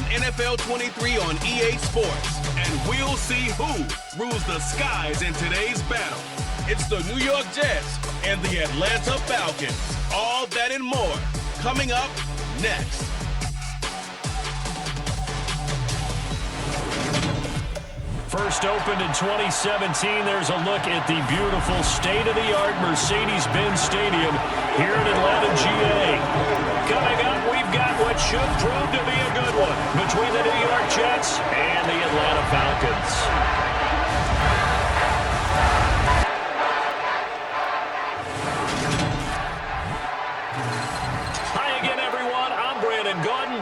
NFL 23 on EA Sports, and we'll see who rules the skies in today's battle. It's the New York Jets and the Atlanta Falcons. All that and more coming up next. First opened in 2017, there's a look at the beautiful state-of-the-art Mercedes-Benz Stadium here in Atlanta, GA. Coming up, we've got what should prove to be a good one between the New York Jets and the Atlanta Falcons.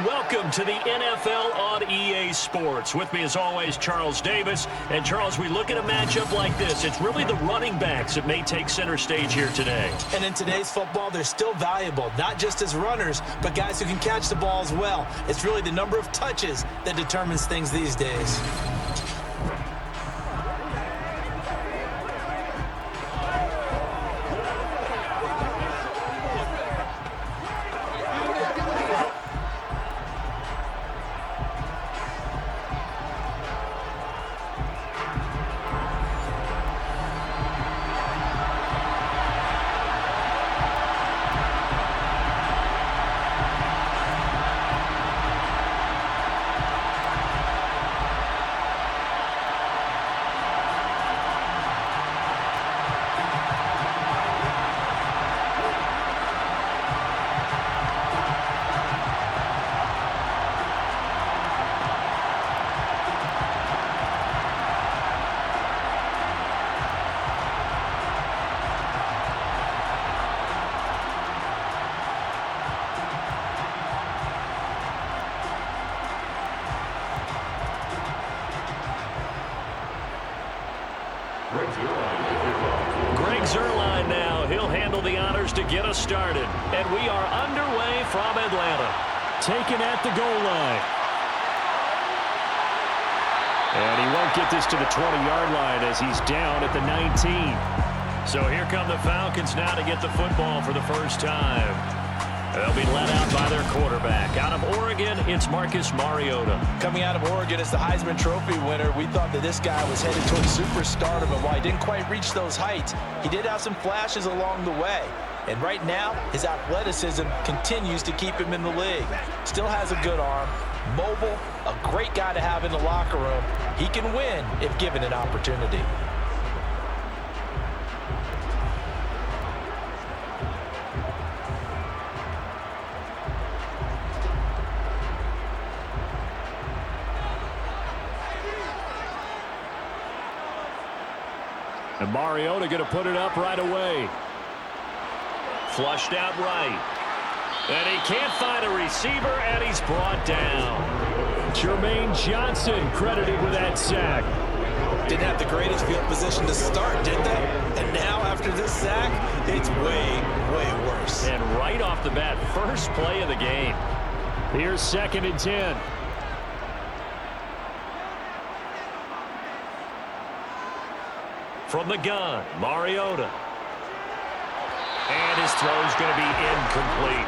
Welcome to the NFL on EA Sports. With me, as always, Charles Davis. And, Charles, we look at a matchup like this. It's really the running backs that may take center stage here today. And in today's football, they're still valuable, not just as runners, but guys who can catch the ball as well. It's really the number of touches that determines things these days. To get us started, and we are underway from Atlanta. Taken at the goal line. And he won't get this to the 20-yard line as he's down at the 19. So here come the Falcons now to get the football for the first time. They'll be led out by their quarterback. Out of Oregon, it's Marcus Mariota. Coming out of Oregon as the Heisman Trophy winner, we thought that this guy was headed towards superstardom, and while he didn't quite reach those heights, he did have some flashes along the way. And right now, his athleticism continues to keep him in the league. Still has a good arm, mobile, a great guy to have in the locker room. He can win if given an opportunity. And Mariota going to put it up right away. Flushed out right. And he can't find a receiver, and he's brought down. Jermaine Johnson credited with that sack. Didn't have the greatest field position to start, did they? And now after this sack, it's way, way worse. And right off the bat, first play of the game. Here's 2nd and 10. From the gun, Mariota. And his throw is going to be incomplete.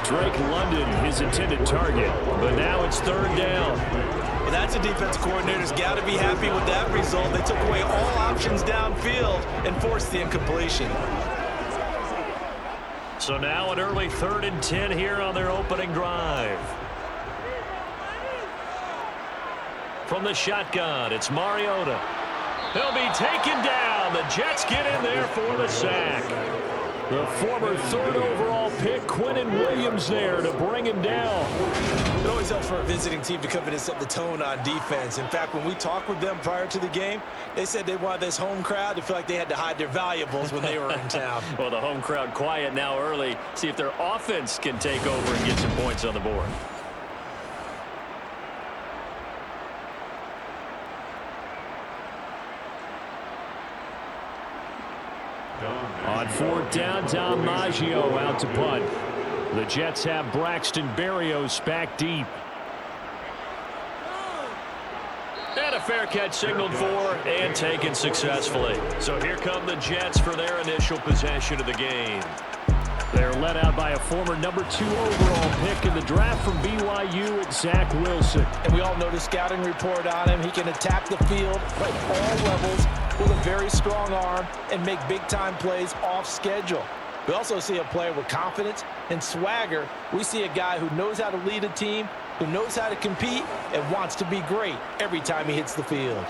Drake London, his intended target, but now it's 3rd down. Well, that's a defensive coordinator's got to be happy with that result. They took away all options downfield and forced the incompletion. So now an early 3rd and 10 here on their opening drive. From the shotgun, it's Mariota. He'll be taken down. The Jets get in there for the sack. The former 3rd overall pick, Quinnen Williams, there to bring him down. It always helps for a visiting team to come in and set the tone on defense. In fact, when we talked with them prior to the game, they said they wanted this home crowd to feel like they had to hide their valuables when they were in town. Well, the home crowd quiet now early. See if their offense can take over and get some points on the board. On 4th down, Dom Maggio out to punt. The Jets have Braxton Berrios back deep. And a fair catch signaled for and taken successfully. So here come the Jets for their initial possession of the game. They're led out by a former #2 overall pick in the draft from BYU, Zach Wilson. And we all know the scouting report on him. He can attack the field at all levels with a very strong arm and make big-time plays off schedule. We also see a player with confidence and swagger. We see a guy who knows how to lead a team, who knows how to compete, and wants to be great every time he hits the field.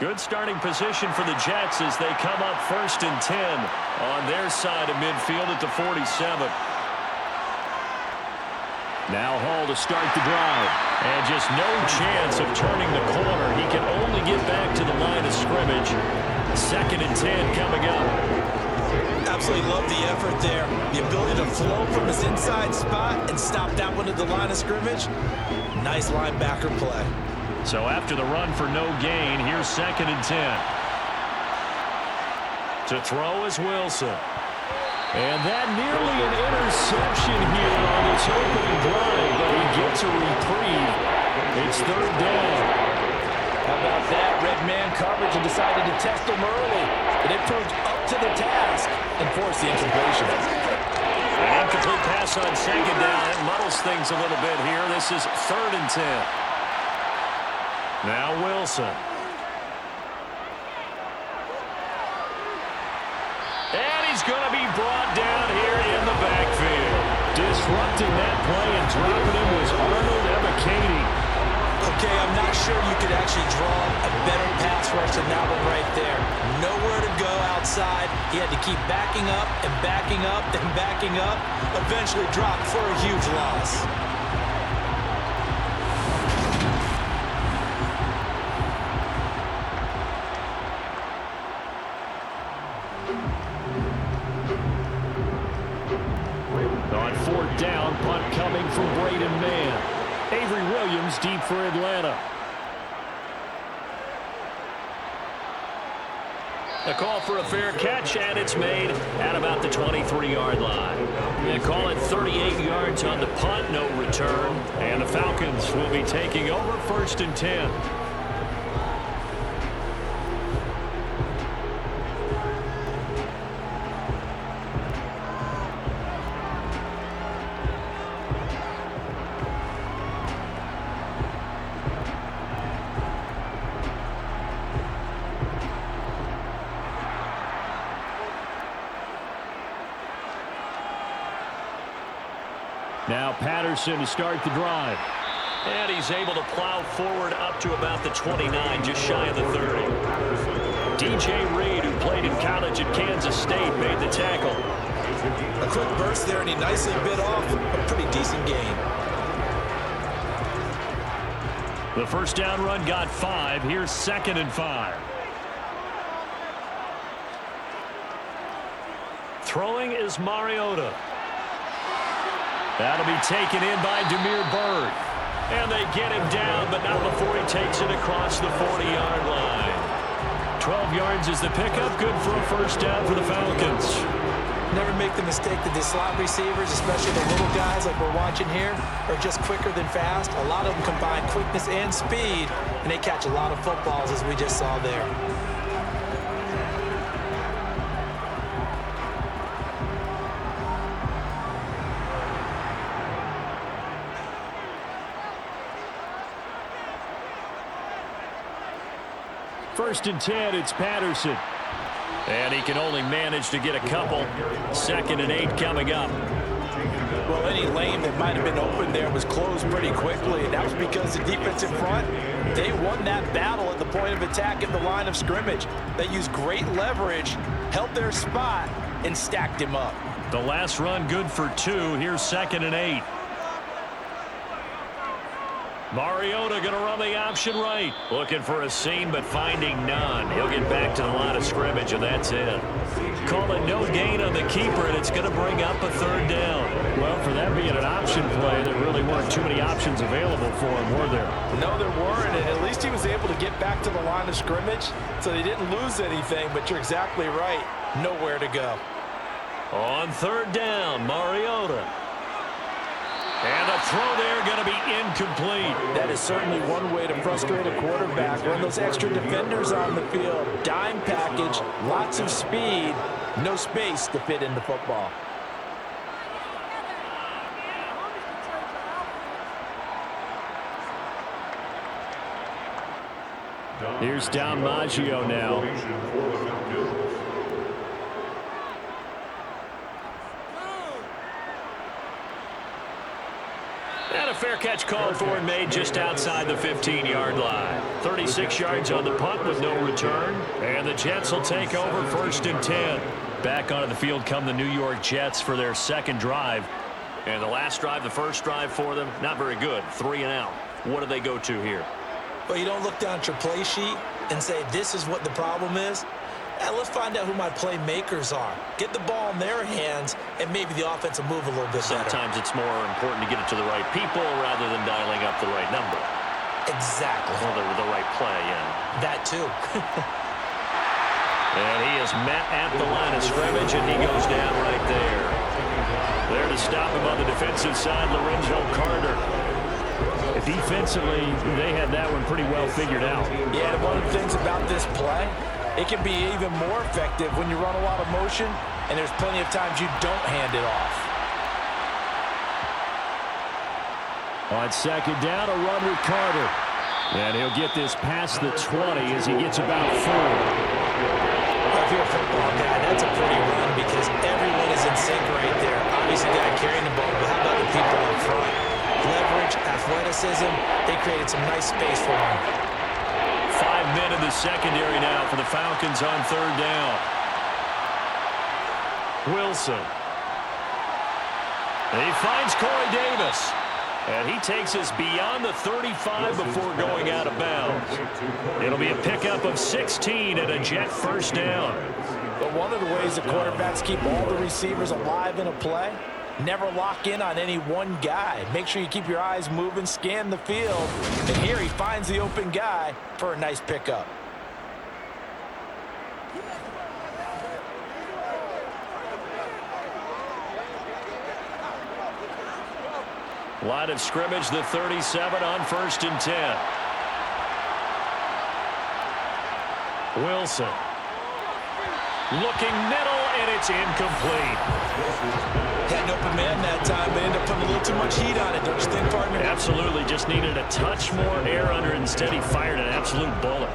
Good starting position for the Jets as they come up 1st and 10 on their side of midfield at the 47. Now Hall to start the drive. And just no chance of turning the corner. He can only get back to the line of scrimmage. 2nd and 10 coming up. Absolutely love the effort there. The ability to flow from his inside spot and stop that one at the line of scrimmage. Nice linebacker play. So after the run for no gain, here's 2nd and 10. To throw is Wilson. And that nearly an interception here on this opening drive, but he gets a reprieve. It's 3rd down. How about that? Red man coverage and decided to test him early. And it proved up to the task and forced the incompletion. An incomplete pass on 2nd down. It muddles things a little bit here. This is 3rd and 10. Now Wilson. And he's going to be brought down here in the backfield. Disrupting that play and dropping him was Arnold Ebiketie. Okay, I'm not sure you could actually draw a better pass rush than that one right there. Nowhere to go outside. He had to keep backing up and backing up and backing up. Eventually dropped for a huge loss. On 4th down, punt coming from Braden Mann. Avery Williams deep for Atlanta. A call for a fair catch, and it's made at about the 23-yard line. They call it 38 yards on the punt, no return. And the Falcons will be taking over 1st and 10. Now Patterson to start the drive. And he's able to plow forward up to about the 29, just shy of the 30. DJ Reed, who played in college at Kansas State, made the tackle. A quick burst there, and he nicely bit off a pretty decent gain. The 1st down run got 5. Here's 2nd and 5. Throwing is Mariota. That'll be taken in by Demir Bird. And they get him down, but not before he takes it across the 40-yard line. 12 yards is the pickup. Good for a 1st down for the Falcons. Never make the mistake that the slot receivers, especially the little guys like we're watching here, are just quicker than fast. A lot of them combine quickness and speed, and they catch a lot of footballs, as we just saw there. First and 10, it's Patterson. And he can only manage to get a couple. 2nd and 8 coming up. Well, any lane that might have been open there was closed pretty quickly, and that was because the defense in front, they won that battle at the point of attack at the line of scrimmage. They used great leverage, held their spot, and stacked him up. The last run good for 2. Here's 2nd and 8. Mariota going to run the option right. Looking for a seam, but finding none. He'll get back to the line of scrimmage, and that's it. Call it no gain on the keeper, and it's going to bring up a 3rd down. Well, for that being an option play, there really weren't too many options available for him, were there? No, there weren't, and at least he was able to get back to the line of scrimmage, so they didn't lose anything, but you're exactly right. Nowhere to go. On 3rd down, Mariota. And a throw there going to be incomplete. That is certainly one way to frustrate a quarterback. Run those extra defenders on the field. Dime package, lots of speed, no space to fit in the football. Here's down Maggio now. And a fair catch called for and made just outside the 15-yard line. 36 yards on the punt with no return. And the Jets will take over 1st and 10. Back onto the field come the New York Jets for their second drive. And the last drive, the first drive for them, not very good. 3 and out. What do they go to here? Well, you don't look down at your play sheet and say, this is what the problem is. Let's find out who my playmakers are. Get the ball in their hands, and maybe the offense will move a little bit better. Sometimes it's more important to get it to the right people rather than dialing up the right number. Exactly. Or the right play, yeah. That too. And he is met at the line of scrimmage, and he goes down right there. There to stop him on the defensive side, Lorenzo Carter. Defensively, they had that one pretty well figured out. Yeah, and one of the things about this play, it can be even more effective when you run a lot of motion, and there's plenty of times you don't hand it off. On second down, a run with Carter. And he'll get this past the 20 as he gets about 4. If you're a football guy, that's a pretty run because everyone is in sync right there. Obviously, the guy carrying the ball, but how about the people in front? Leverage, athleticism, they created some nice space for him. 5 men in the secondary now for the Falcons on 3rd down. Wilson. And he finds Corey Davis. And he takes us beyond the 35 before going out of bounds. It'll be a pickup of 16 and a Jet first down. But one of the ways the quarterbacks keep all the receivers alive in a play, never lock in on any one guy. Make sure you keep your eyes moving, scan the field. And here he finds the open guy for a nice pickup. Line of scrimmage, the 37 on 1st and 10. Wilson. Looking middle, and it's incomplete. Had an open man that time, but ended up putting a little too much heat on it, don't you think, partner? Absolutely. Just needed a touch more air under it. Instead, he fired an absolute bullet.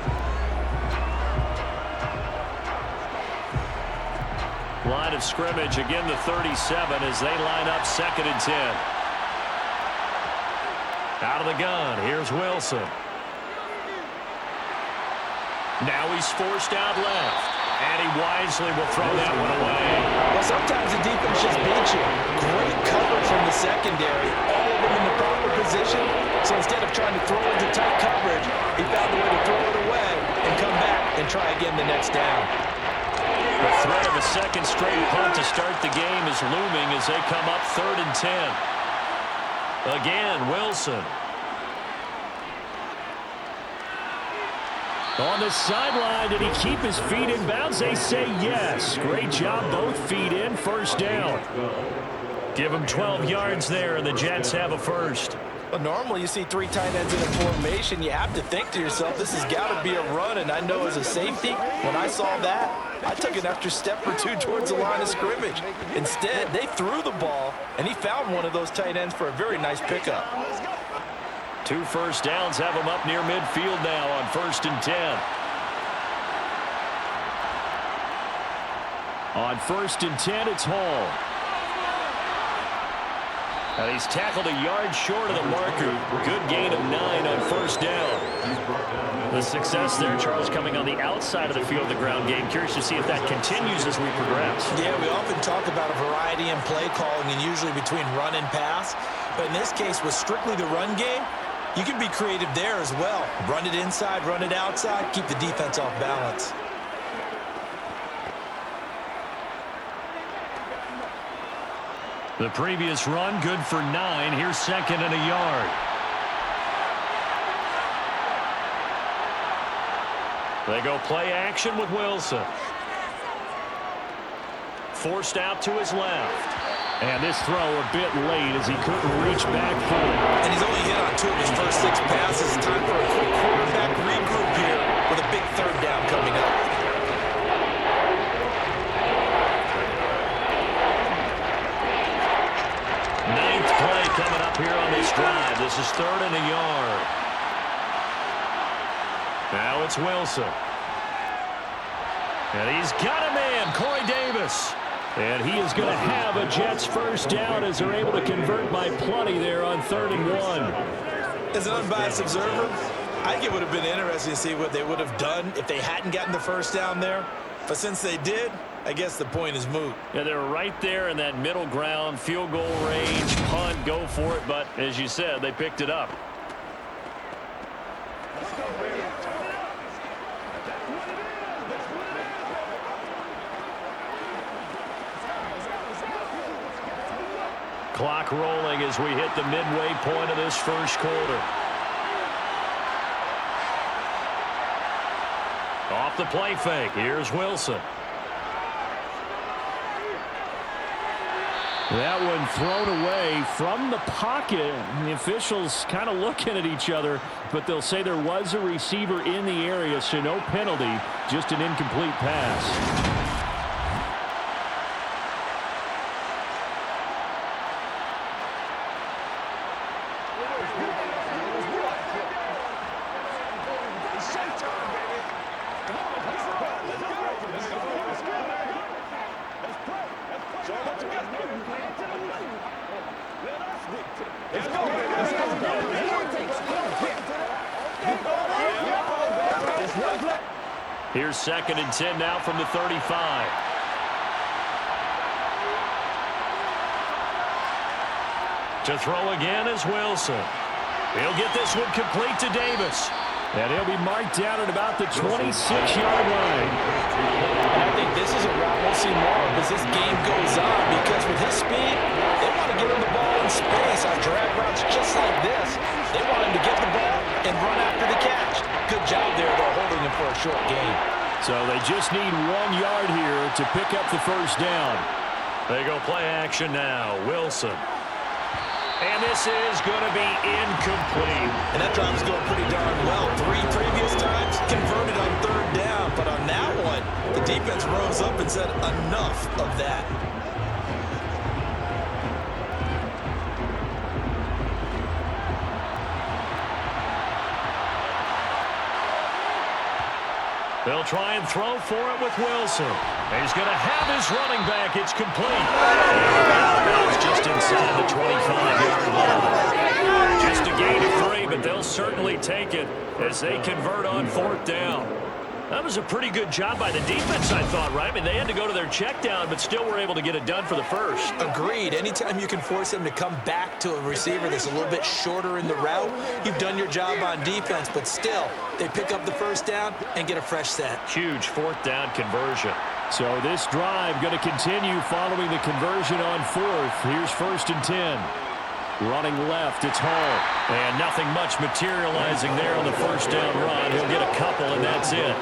Line of scrimmage, again the 37 as they line up 2nd and 10. Out of the gun, here's Wilson. Now he's forced out left. And he wisely will throw that one away. Well, sometimes the defense just beats you. Great cover from the secondary. All of them in the proper position. So instead of trying to throw into tight coverage, he found a way to throw it away and come back and try again the next down. The threat of a second straight punt to start the game is looming as they come up 3rd and 10. Again, Wilson. On the sideline, did he keep his feet in bounds? They say yes. Great job, both feet in, first down. Give him 12 yards there, and the Jets have a first. Well, normally you see 3 tight ends in a formation. You have to think to yourself, this has got to be a run. And I know as a safety, when I saw that, I took an extra step or 2 towards the line of scrimmage. Instead, they threw the ball, and he found one of those tight ends for a very nice pickup. 2 first downs have him up near midfield now on 1st and 10. On 1st and 10, it's Hall. And he's tackled a yard short of the marker. Good gain of 9 on 1st down. The success there, Charles, coming on the outside of the field, the ground game. Curious to see if that continues as we progress. Yeah, we often talk about a variety in play calling and usually between run and pass. But in this case, with strictly the run game, you can be creative there as well. Run it inside, run it outside, keep the defense off balance. The previous run, good for 9. Here's 2nd and a yard. They go play action with Wilson. Forced out to his left. And this throw a bit late as he couldn't reach back through. And he's only hit on 2 of his first 6 passes. Time for a quick quarterback regroup here with a big 3rd down coming up. Ninth play coming up here on this drive. This is 3rd and a yard. Now it's Wilson. And he's got a man, Corey Davis. And he is going to have a Jets first down as they're able to convert by plenty there on 3rd and 1. As an unbiased observer, I think it would have been interesting to see what they would have done if they hadn't gotten the first down there. But since they did, I guess the point is moot. Yeah, they're right there in that middle ground, field goal range, punt, go for it. But as you said, they picked it up. Clock rolling as we hit the midway point of this first quarter. Off the play fake. Here's Wilson. That one thrown away from the pocket. The officials kind of looking at each other, but they'll say there was a receiver in the area, so no penalty, just an incomplete pass. Here's 2nd and 10 now from the 35. To throw again is Wilson. He'll get this one complete to Davis. And he'll be marked down at about the 26-yard line. And I think this is a route we'll see more of as this game goes on, because with his speed, they want to get him the ball in space on drag routes just like this. They want him to get the ball and run after the catch. Good job there, though, holding him for a short gain. So they just need 1 yard here to pick up the first down. They go play action now. Wilson. And this is going to be incomplete. And that drive is going pretty darn well. 3 previous times converted on 3rd down. But on that one, the defense rose up and said enough of that. They'll try and throw for it with Wilson. He's going to have his running back. It's complete. That was just inside the 25-yard line. Just a gain of 3, but they'll certainly take it as they convert on 4th down. That was a pretty good job by the defense, I thought, right? I mean, they had to go to their check down, but still were able to get it done for the first. Agreed. Anytime you can force them to come back to a receiver that's a little bit shorter in the route, you've done your job on defense, but still, they pick up the first down and get a fresh set. Huge 4th down conversion. So this drive going to continue following the conversion on 4th. Here's 1st and 10. Running left, it's Hall. And nothing much materializing there on the first down run. He'll get a couple, and that's it.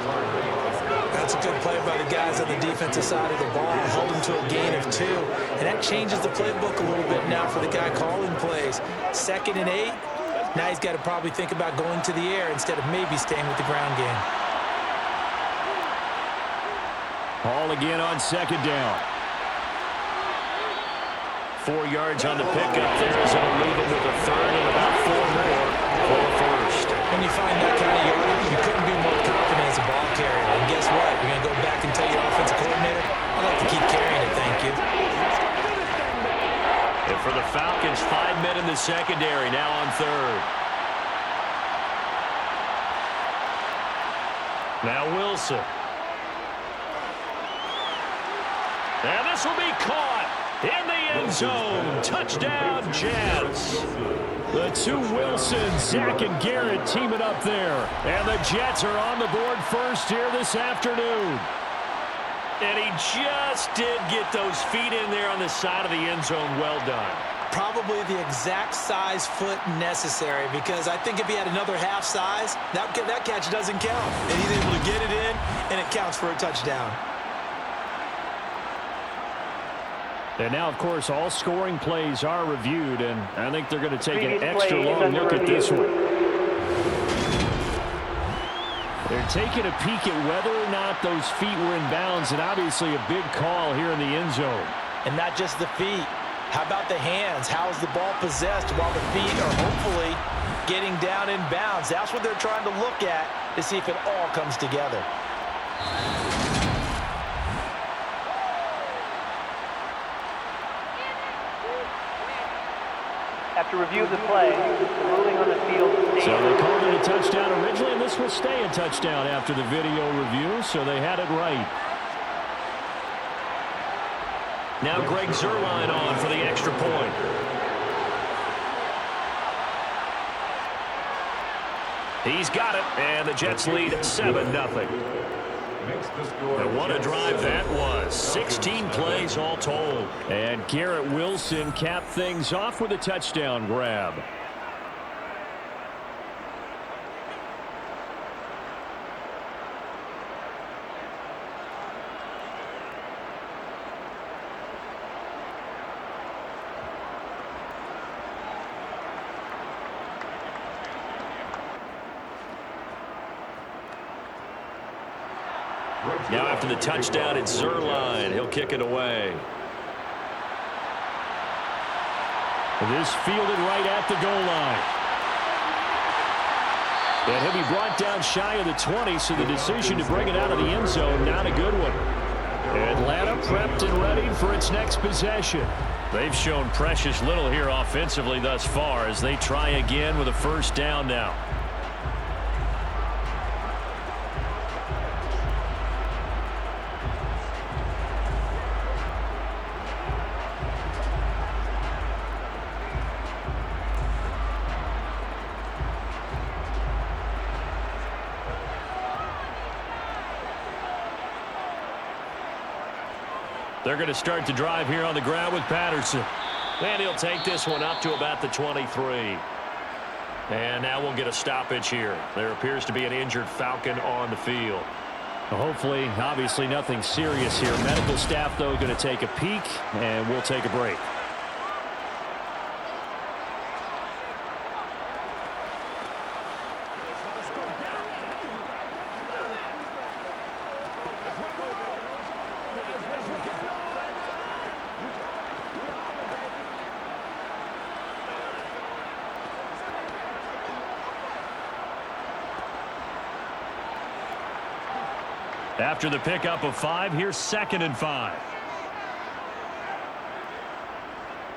That's a good play by the guys on the defensive side of the ball. Held him to a gain of 2. And that changes the playbook a little bit now for the guy calling plays. 2nd and 8. Now he's got to probably think about going to the air instead of maybe staying with the ground game. Hall again on 2nd down. 4 yards on the pickup there as it'll move him to the 3rd and about 4 more for the first. When you find that kind of yardage, you couldn't be more confident as a ball carrier. And guess what? You're going to go back and tell your offensive coordinator, I'd like to keep carrying it, thank you. And for the Falcons, 5 men in the secondary, now on 3rd. Now Wilson. And this will be caught in the end zone. Touchdown, Jets. The 2 Wilsons, Zach and Garrett, teaming up there. And the Jets are on the board first here this afternoon. And he just did get those feet in there on the side of the end zone. Well done. Probably the exact size foot necessary, because I think if he had another half size, that catch doesn't count. And he's able to get it in, and it counts for a touchdown. And now, of course, all scoring plays are reviewed, and I think they're going to take an extra long look at this one. They're taking a peek at whether or not those feet were in bounds, and obviously a big call here in the end zone. And not just the feet. How about the hands? How is the ball possessed while the feet are hopefully getting down in bounds? That's what they're trying to look at to see if it all comes together. After review of the play, the ruling on the field stands. So they called it a touchdown originally, and this will stay a touchdown after the video review, so they had it right. Now Greg Zuerlein on for the extra point. He's got it, and the Jets lead 7-0. And what a drive that was. 16 plays all told. And Garrett Wilson capped things off with a touchdown grab. Now after the touchdown, it's Zuerlein. He'll kick it away. This fielded right at the goal line. And he'll be brought down shy of the 20, so the decision to bring it out of the end zone, not a good one. Atlanta prepped and ready for its next possession. They've shown precious little here offensively thus far as they try again with a first down now. They're going to start to drive here on the ground with Patterson. And he'll take this one up to about the 23. And now we'll get a stoppage here. There appears to be an injured Falcon on the field. Hopefully, obviously nothing serious here. Medical staff, though, going to take a peek, and we'll take a break. After the pickup of 5, here's 2nd and 5.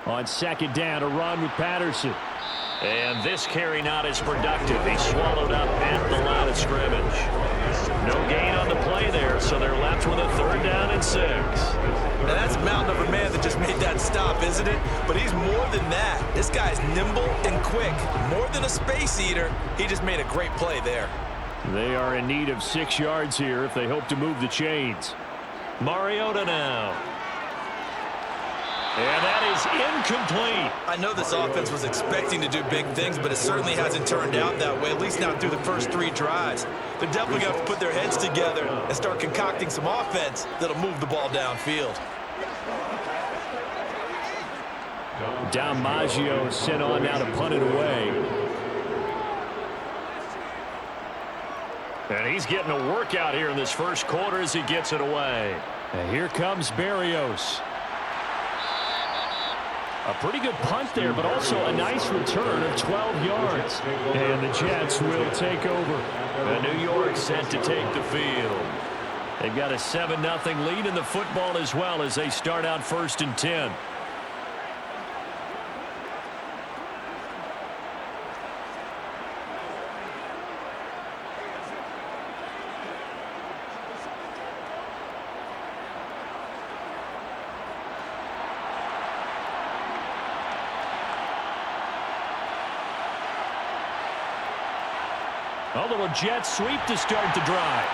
On 2nd down, a run with Patterson. And this carry not as productive. He swallowed up at the line of scrimmage. No gain on the play there, so they're left with a 3rd down and 6. Now that's a mountain of a man that just made that stop, isn't it? But he's more than that. This guy's nimble and quick. More than a space eater, he just made a great play there. They are in need of 6 yards here if they hope to move the chains. Mariota now. And that is incomplete. I know this offense was expecting to do big things, but it certainly hasn't turned out that way, at least not through the first 3 drives. They're definitely going to have to put their heads together and start concocting some offense that'll move the ball downfield. Maggio sent on now to punt it away. And he's getting a workout here in this first quarter as he gets it away. And here comes Berrios. A pretty good punt there, but also a nice return of 12 yards. And the Jets will take over. And New York set to take the field. They've got a 7-0 lead in the football as well as they start out 1st and 10. A little jet sweep to start the drive.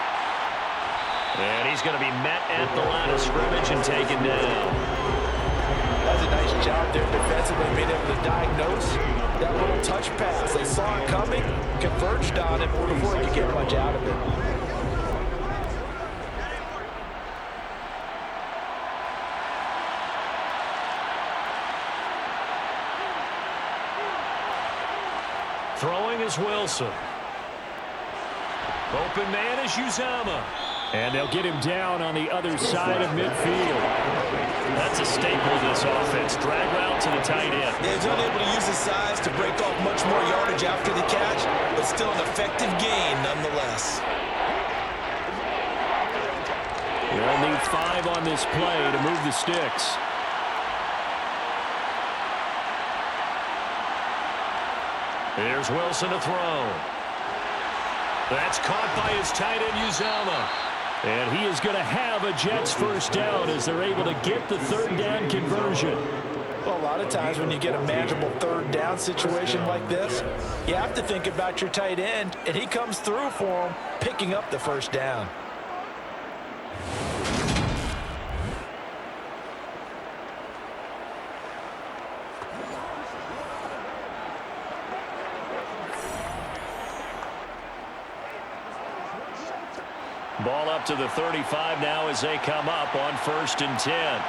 And he's going to be met at the line of scrimmage and taken down. That's a nice job there defensively, being able to diagnose that little touch pass. They saw it coming, converged on it before he could get much out of it. Throwing is Wilson. Open man is Uzama. And they'll get him down on the other side of midfield. That's a staple of this offense. Drag route to the tight end. He's unable to use his size to break off much more yardage after the catch, but still an effective gain nonetheless. They'll need 5 on this play to move the sticks. Here's Wilson to throw. That's caught by his tight end, Uzama. And he is going to have a Jets first down as they're able to get the third down conversion. Well, a lot of times when you get a manageable third down situation like this, you have to think about your tight end, and he comes through for him, picking up the first down. Ball up to the 35 now as they come up on 1st and 10.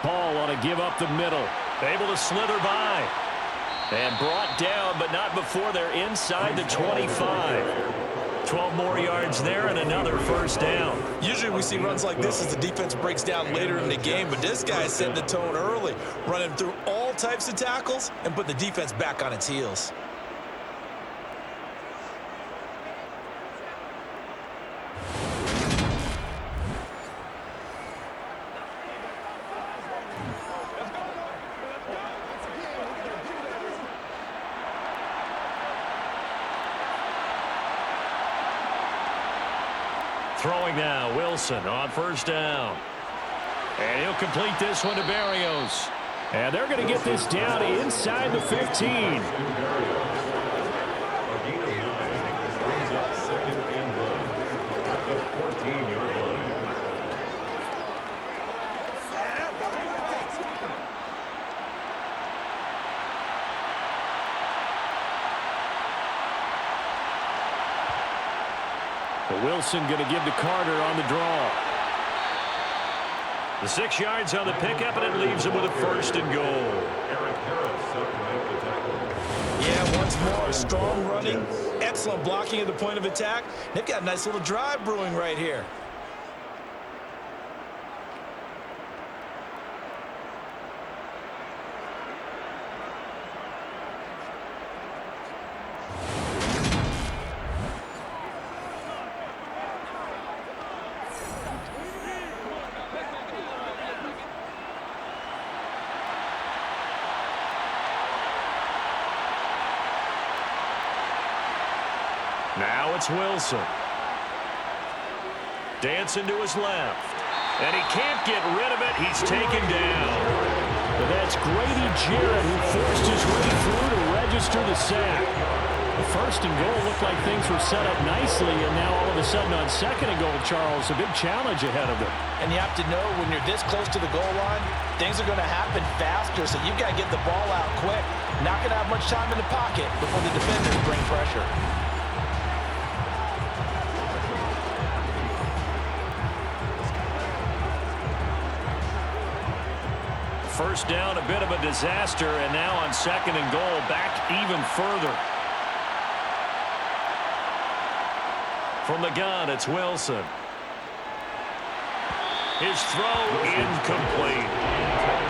Paul on to give up the middle. Able to slither by. And brought down, but not before they're inside the 25. 12 more yards there and another first down. Usually we see runs like this as the defense breaks down later in the game, but this guy is setting the tone early, running through all types of tackles and put the defense back on its heels. Throwing now, Wilson on 1st down. And he'll complete this one to Berrios. And they're going to get this down inside the 15. Wilson going to give to Carter on the draw. The 6 yards on the pickup, and it leaves him with a 1st and goal. Yeah, once more, strong running, excellent blocking at the point of attack. They've got a nice little drive brewing right here. Now it's Wilson. Dancing to his left. And he can't get rid of it. He's taken down. But that's Grady Jarrett who forced his way through to register the sack. The 1st and goal looked like things were set up nicely, and now all of a sudden on 2nd and goal, Charles, a big challenge ahead of them. And you have to know when you're this close to the goal line, things are going to happen faster, so you've got to get the ball out quick. Not going to have much time in the pocket before the defenders bring pressure. First down, a bit of a disaster, and now on 2nd and goal, back even further. From the gun, it's Wilson. His throw incomplete.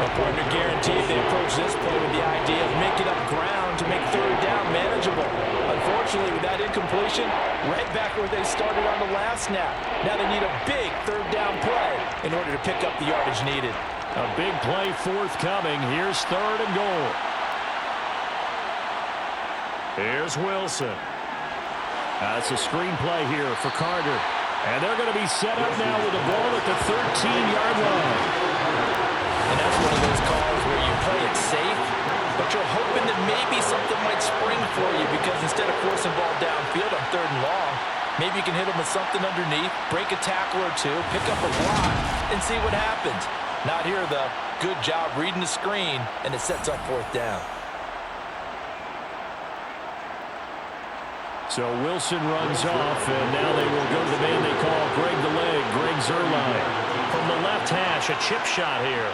A partner guaranteed they approach this play with the idea of making up ground to make 3rd down manageable. Unfortunately, with that incompletion, right back where they started on the last snap. Now they need a big 3rd down play in order to pick up the yardage needed. A big play forthcoming. Here's 3rd and goal. Here's Wilson. That's a screen play here for Carter. And they're going to be set up now with the ball at the 13-yard line. And that's one of those calls where you play it safe, but you're hoping that maybe something might spring for you, because instead of forcing ball downfield on 3rd and long, maybe you can hit them with something underneath, break a tackle or two, pick up a block, and see what happens. Not here, though. Good job reading the screen, and it sets up 4th down. So Wilson runs off, and now they will go to the man they call Greg the Leg, Greg Zuerlein. From from the left hash. A chip shot here.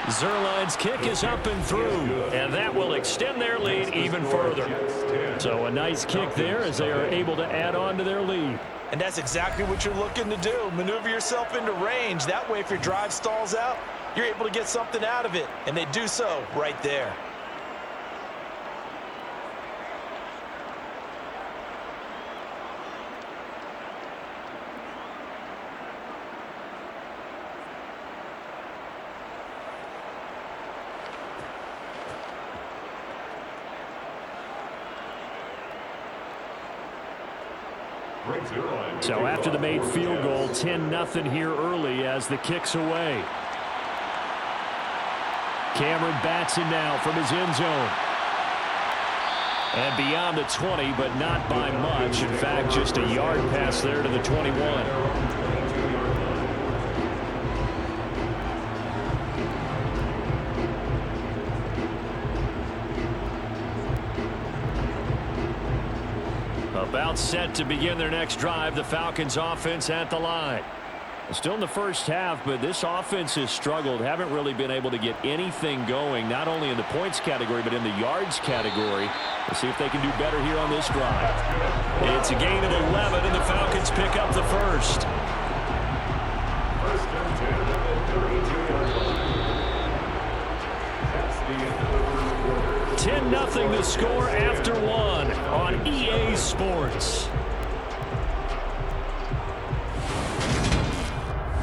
Zerline's kick is up and through, and that will extend their lead even further. So a nice kick there as they are able to add on to their lead. And that's exactly what you're looking to do. Maneuver yourself into range. That way, if your drive stalls out, you're able to get something out of it. And they do so right there. So after the made field goal, 10-0 here early as the kick's away. Cameron Batson now from his end zone. And beyond the 20, but not by much. In fact, just a yard pass there to the 21. About set to begin their next drive. The Falcons offense at the line. Still in the first half, but this offense has struggled. Haven't really been able to get anything going, not only in the points category, but in the yards category. Let's see if they can do better here on this drive. It's a gain of 11, and the Falcons pick up the first. 10-0 the score after one on EA Sports.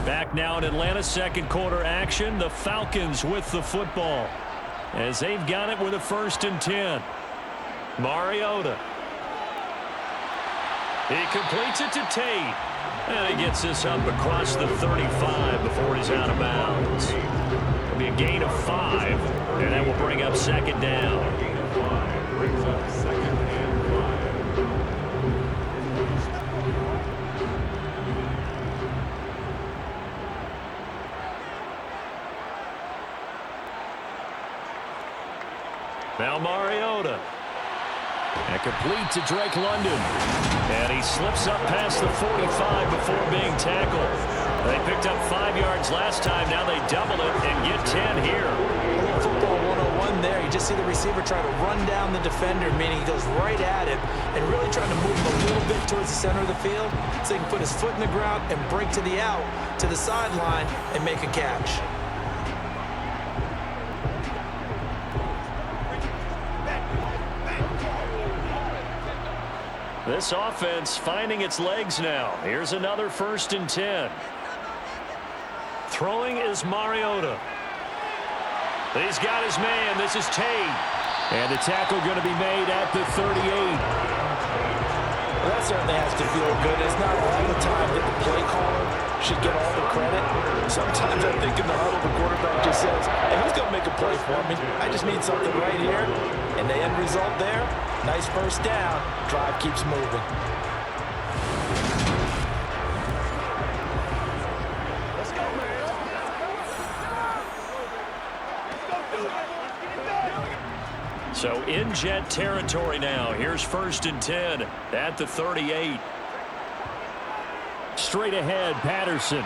Back now in Atlanta, second quarter action. The Falcons with the football as they've got it with a 1st and 10. Mariota. He completes it to Tate. And he gets this up across the 35 before he's out of bounds. It'll be a gain of 5, and that will bring up 2nd down. Now Mariota. And complete to Drake London. And he slips up past the 45 before being tackled. They picked up 5 yards last time. Now they double it and get 10 here. A little football 101 there. You just see the receiver try to run down the defender, meaning he goes right at him and really trying to move him a little bit towards the center of the field so he can put his foot in the ground and break to the out, to the sideline, and make a catch. This offense finding its legs now. Here's another 1st and 10. Throwing is Mariota. He's got his man. This is Tate. And the tackle going to be made at the 38. Well, that certainly has to feel good. It's not all the time that the play caller should get all the credit. Sometimes I think in the huddle, the quarterback just says, hey, who's going to make a play for me? I just need something right here. And the end result there, nice 1st down. Drive keeps moving. So in Jet territory now. Here's 1st and 10 at the 38. Straight ahead, Patterson.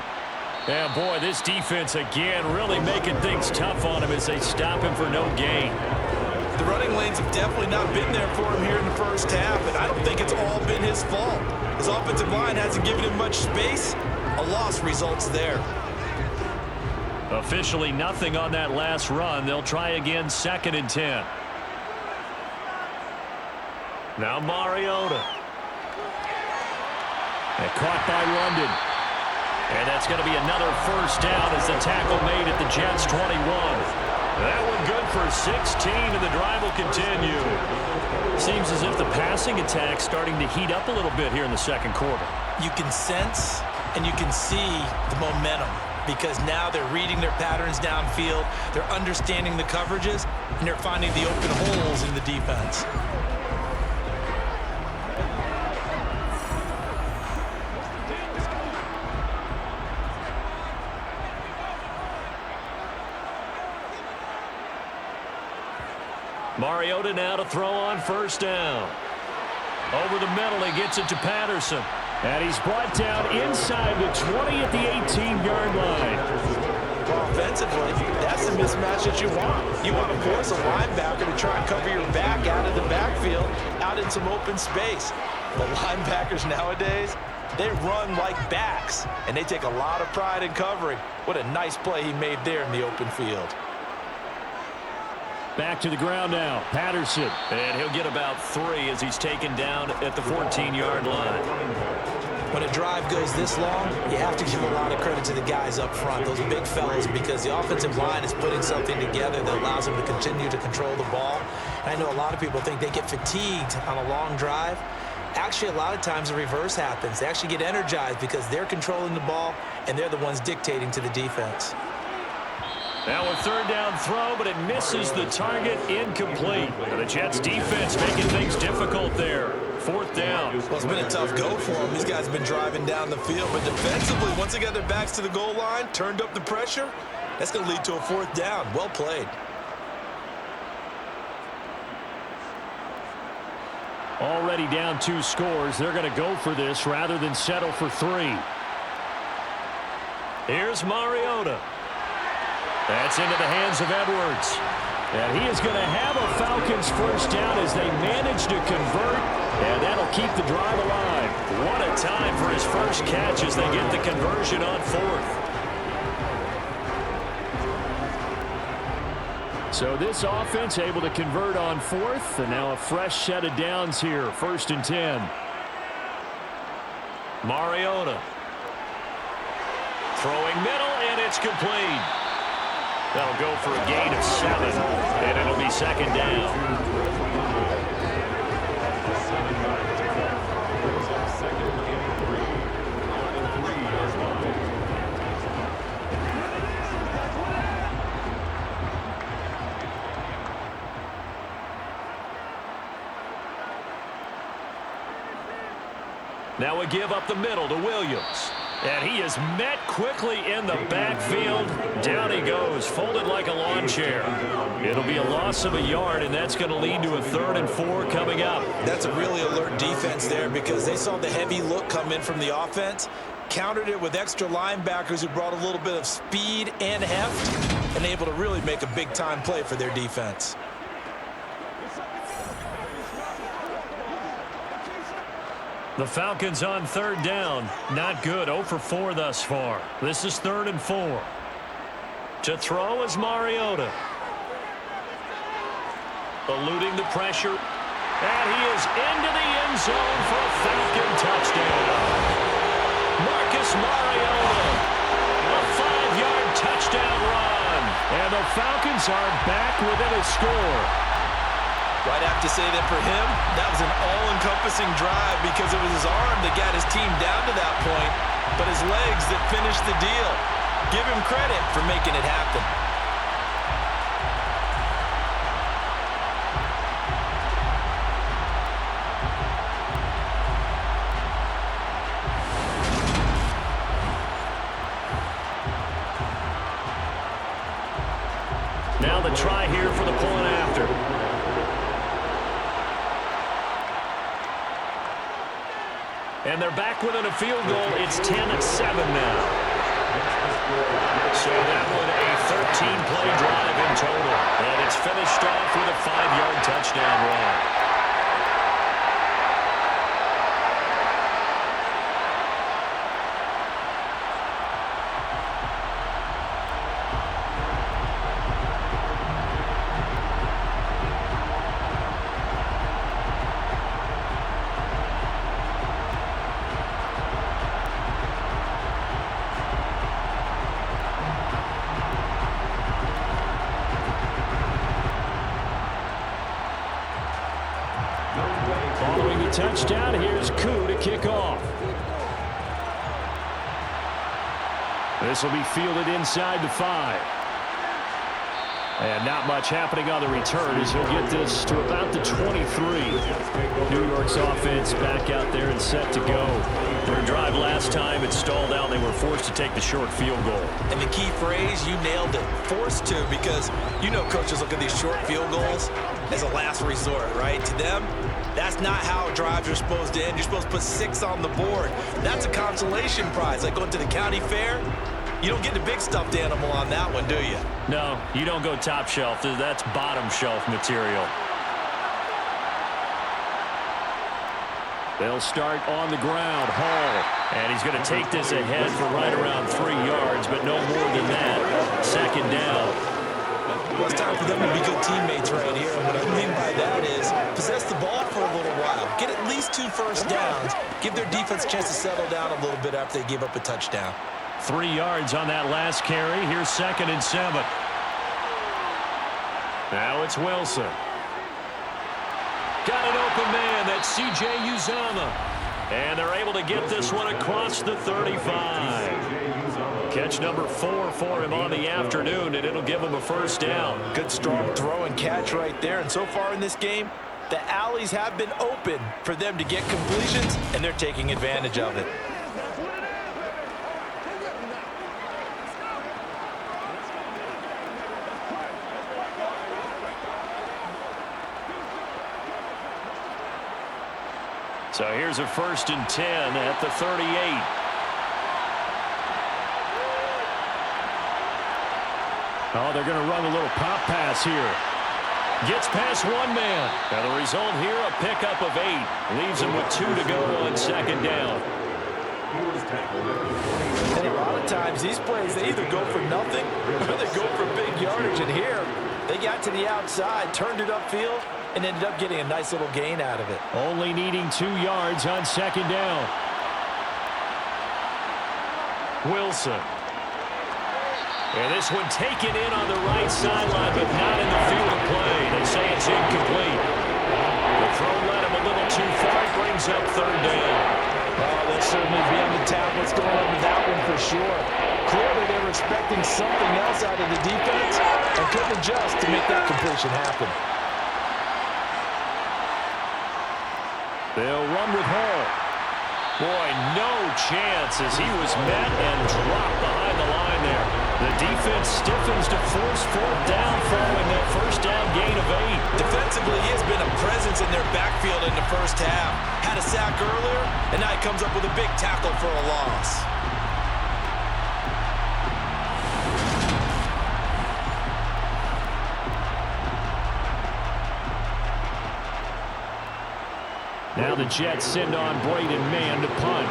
And boy, this defense again really making things tough on him as they stop him for no gain. The running lanes have definitely not been there for him here in the first half, and I don't think it's all been his fault. His offensive line hasn't given him much space. A loss results there. Officially nothing on that last run. They'll try again, 2nd and 10. Now Mariota. And caught by London. And that's going to be another 1st down as the tackle made at the Jets' 21. That one good for 16, and the drive will continue. Seems as if the passing attack's starting to heat up a little bit here in the 2nd quarter. You can sense and you can see the momentum because now they're reading their patterns downfield, they're understanding the coverages, and they're finding the open holes in the defense. Mariota now to throw on 1st down. Over the middle, he gets it to Patterson. And he's brought down inside the 20 at the 18-yard line. Well, offensively, that's the mismatch that you want. You want to force a linebacker to try and cover your back out of the backfield, out in some open space. The linebackers nowadays, they run like backs, and they take a lot of pride in covering. What a nice play he made there in the open field. Back to the ground now, Patterson. And he'll get about 3 as he's taken down at the 14-yard line. When a drive goes this long, you have to give a lot of credit to the guys up front, those big fellas, because the offensive line is putting something together that allows them to continue to control the ball. And I know a lot of people think they get fatigued on a long drive. Actually, a lot of times the reverse happens. They actually get energized because they're controlling the ball, and they're the ones dictating to the defense. Now a third down throw, but it misses the target, incomplete. And the Jets defense making things difficult there. 4th down. Well, it's been a tough go for them. These guys have been driving down the field, but defensively, once they got their backs to the goal line, turned up the pressure, that's going to lead to a 4th down. Well played. Already down 2 scores. They're going to go for this rather than settle for 3. Here's Mariota. That's into the hands of Edwards. And he is going to have a Falcons first down as they manage to convert, and that'll keep the drive alive. What a time for his first catch as they get the conversion on 4th. So this offense able to convert on 4th, and now a fresh set of downs here. 1st and 10. Mariota. Throwing middle, and it's complete. That'll go for a gain of 7, and it'll be 2nd down. Now we give up the middle to Williams. And he is met quickly in the backfield. Down he goes, folded like a lawn chair. It'll be a loss of a yard, and that's going to lead to a 3rd and 4 coming up. That's a really alert defense there because they saw the heavy look come in from the offense, countered it with extra linebackers who brought a little bit of speed and heft, and able to really make a big-time play for their defense. The Falcons on 3rd down. Not good. 0 for 4 thus far. This is 3rd and 4. To throw is Mariota. Eluding the pressure. And he is into the end zone for a Falcon touchdown. Marcus Mariota. A 5-yard touchdown run. And the Falcons are back within a score. Right, I have to say that for him, that was an all-encompassing drive because it was his arm that got his team down to that point, but his legs that finished the deal. Give him credit for making it happen. Now the try here for the point after. And they're back within a field goal. It's 10-7 now. So that one a 13-play drive in total. And it's finished off with a 5-yard touchdown run. Following the touchdown, here's Koo to kick off. This will be fielded inside the 5. And not much happening on the return as he'll get this to about the 23. New York's offense back out there and set to go. Their drive last time, it stalled out. They were forced to take the short field goal. And the key phrase, you nailed it, forced to, because you know coaches look at these short field goals as a last resort, right? To them, That's not how drives are supposed to end. You're supposed to put 6 on the board. That's a consolation prize, like going to the county fair. You don't get the big stuffed animal on that one, do you? No, you don't go top shelf. That's bottom shelf material. They'll start on the ground. Hall. And he's going to take this ahead for right around 3 yards, but no more than that. Second down. Well, it's time for them to be good teammates right here. And what I mean by that is possess the ball for a little while. Get at least 2 first downs. Give their defense a chance to settle down a little bit after they give up a touchdown. 3 yards on that last carry. Here's 2nd and 7. Now it's Wilson. Got an open man. That's C.J. Uzama. And they're able to get this one across the 35. Catch number 4 for him on the afternoon, and it'll give him a first down. Good, strong throw and catch right there. And so far in this game, the alleys have been open for them to get completions, and they're taking advantage of it. So here's a 1st and 10 at the 38. Oh, they're going to run a little pop pass here. Gets past one man. And the result here, a pickup of 8. Leaves him with 2 to go on 2nd down. And a lot of times, these plays, they either go for nothing or they go for big yardage. And here, they got to the outside, turned it upfield, and ended up getting a nice little gain out of it. Only needing 2 yards on 2nd down. Wilson. And this one taken in on the right sideline, but not in the field of play. They say it's incomplete. The throw led him a little too far. It brings up 3rd down. Oh, they'll certainly be on the tap. What's going on with that one for sure. Clearly, they were expecting something else out of the defense and couldn't adjust to make that completion happen. They'll run with Hall. Boy, no chance as he was met and dropped behind the line there. The defense stiffens to force 4th down following that first down gain of 8. Defensively, he has been a presence in their backfield in the first half. Had a sack earlier, and now he comes up with a big tackle for a loss. Now the Jets send on Braden Mann to punt.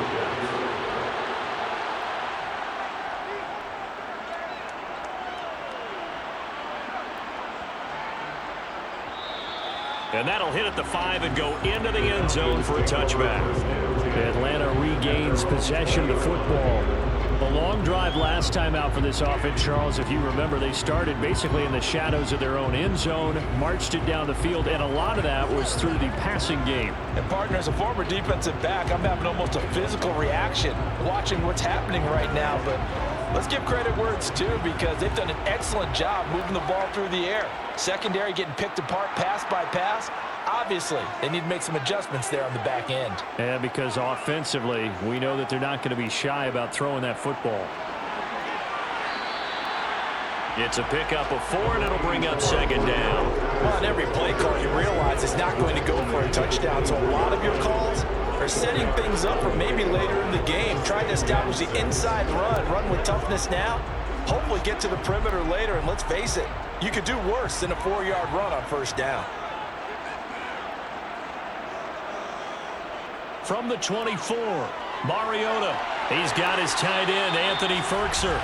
And that'll hit at the 5 and go into the end zone for a touchback. Atlanta regains possession of the football. A long drive last time out for this offense, Charles. If you remember, they started basically in the shadows of their own end zone, marched it down the field, and a lot of that was through the passing game. And partner, as a former defensive back, I'm having almost a physical reaction watching what's happening right now. But let's give credit where it's due, because they've done an excellent job moving the ball through the air. Secondary getting picked apart pass by pass. Obviously, they need to make some adjustments there on the back end. And because offensively, we know that they're not going to be shy about throwing that football. It's a pickup of 4, and it'll bring up 2nd down. Well, on every play call, you realize it's not going to go for a touchdown. So a lot of your calls are setting things up for maybe later in the game, trying to establish the inside run with toughness now, hopefully get to the perimeter later. And let's face it, you could do worse than a 4-yard run on 1st down. From the 24, Mariota. He's got his tight end, Anthony Ferkser.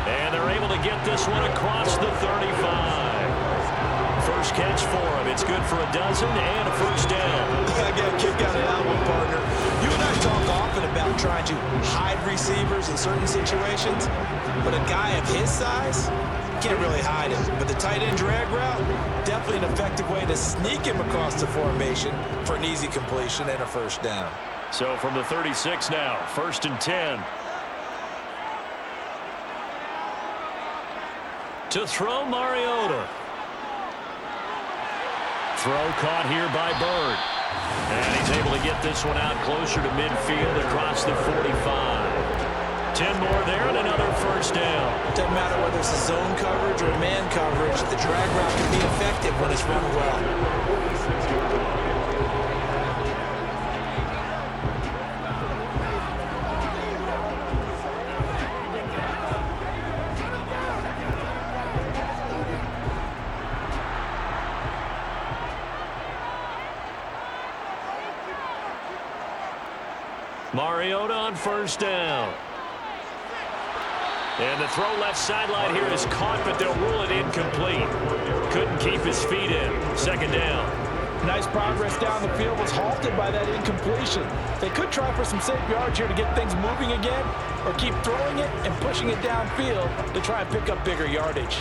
And they're able to get this one across the 35. First catch for him. It's good for a dozen and a first down. I got a kick out of that one, partner. You and I talk often about trying to hide receivers in certain situations, but a guy of his size can't really hide him. But the tight end drag route, definitely an effective way to sneak him across the formation for an easy completion and a first down. So from the 36 now, 1st and 10. To throw, Mariota. Throw caught here by Bird. And he's able to get this one out closer to midfield across the 45. 10 more there and another first down. Doesn't matter whether it's a zone coverage or man coverage, the drag route can be effective when it's run well. Mariota on first down. And the throw left sideline here is caught, but they'll rule it incomplete. Couldn't keep his feet in. Second down. Nice progress down the field was halted by that incompletion. They could try for some safe yards here to get things moving again, or keep throwing it and pushing it downfield to try and pick up bigger yardage.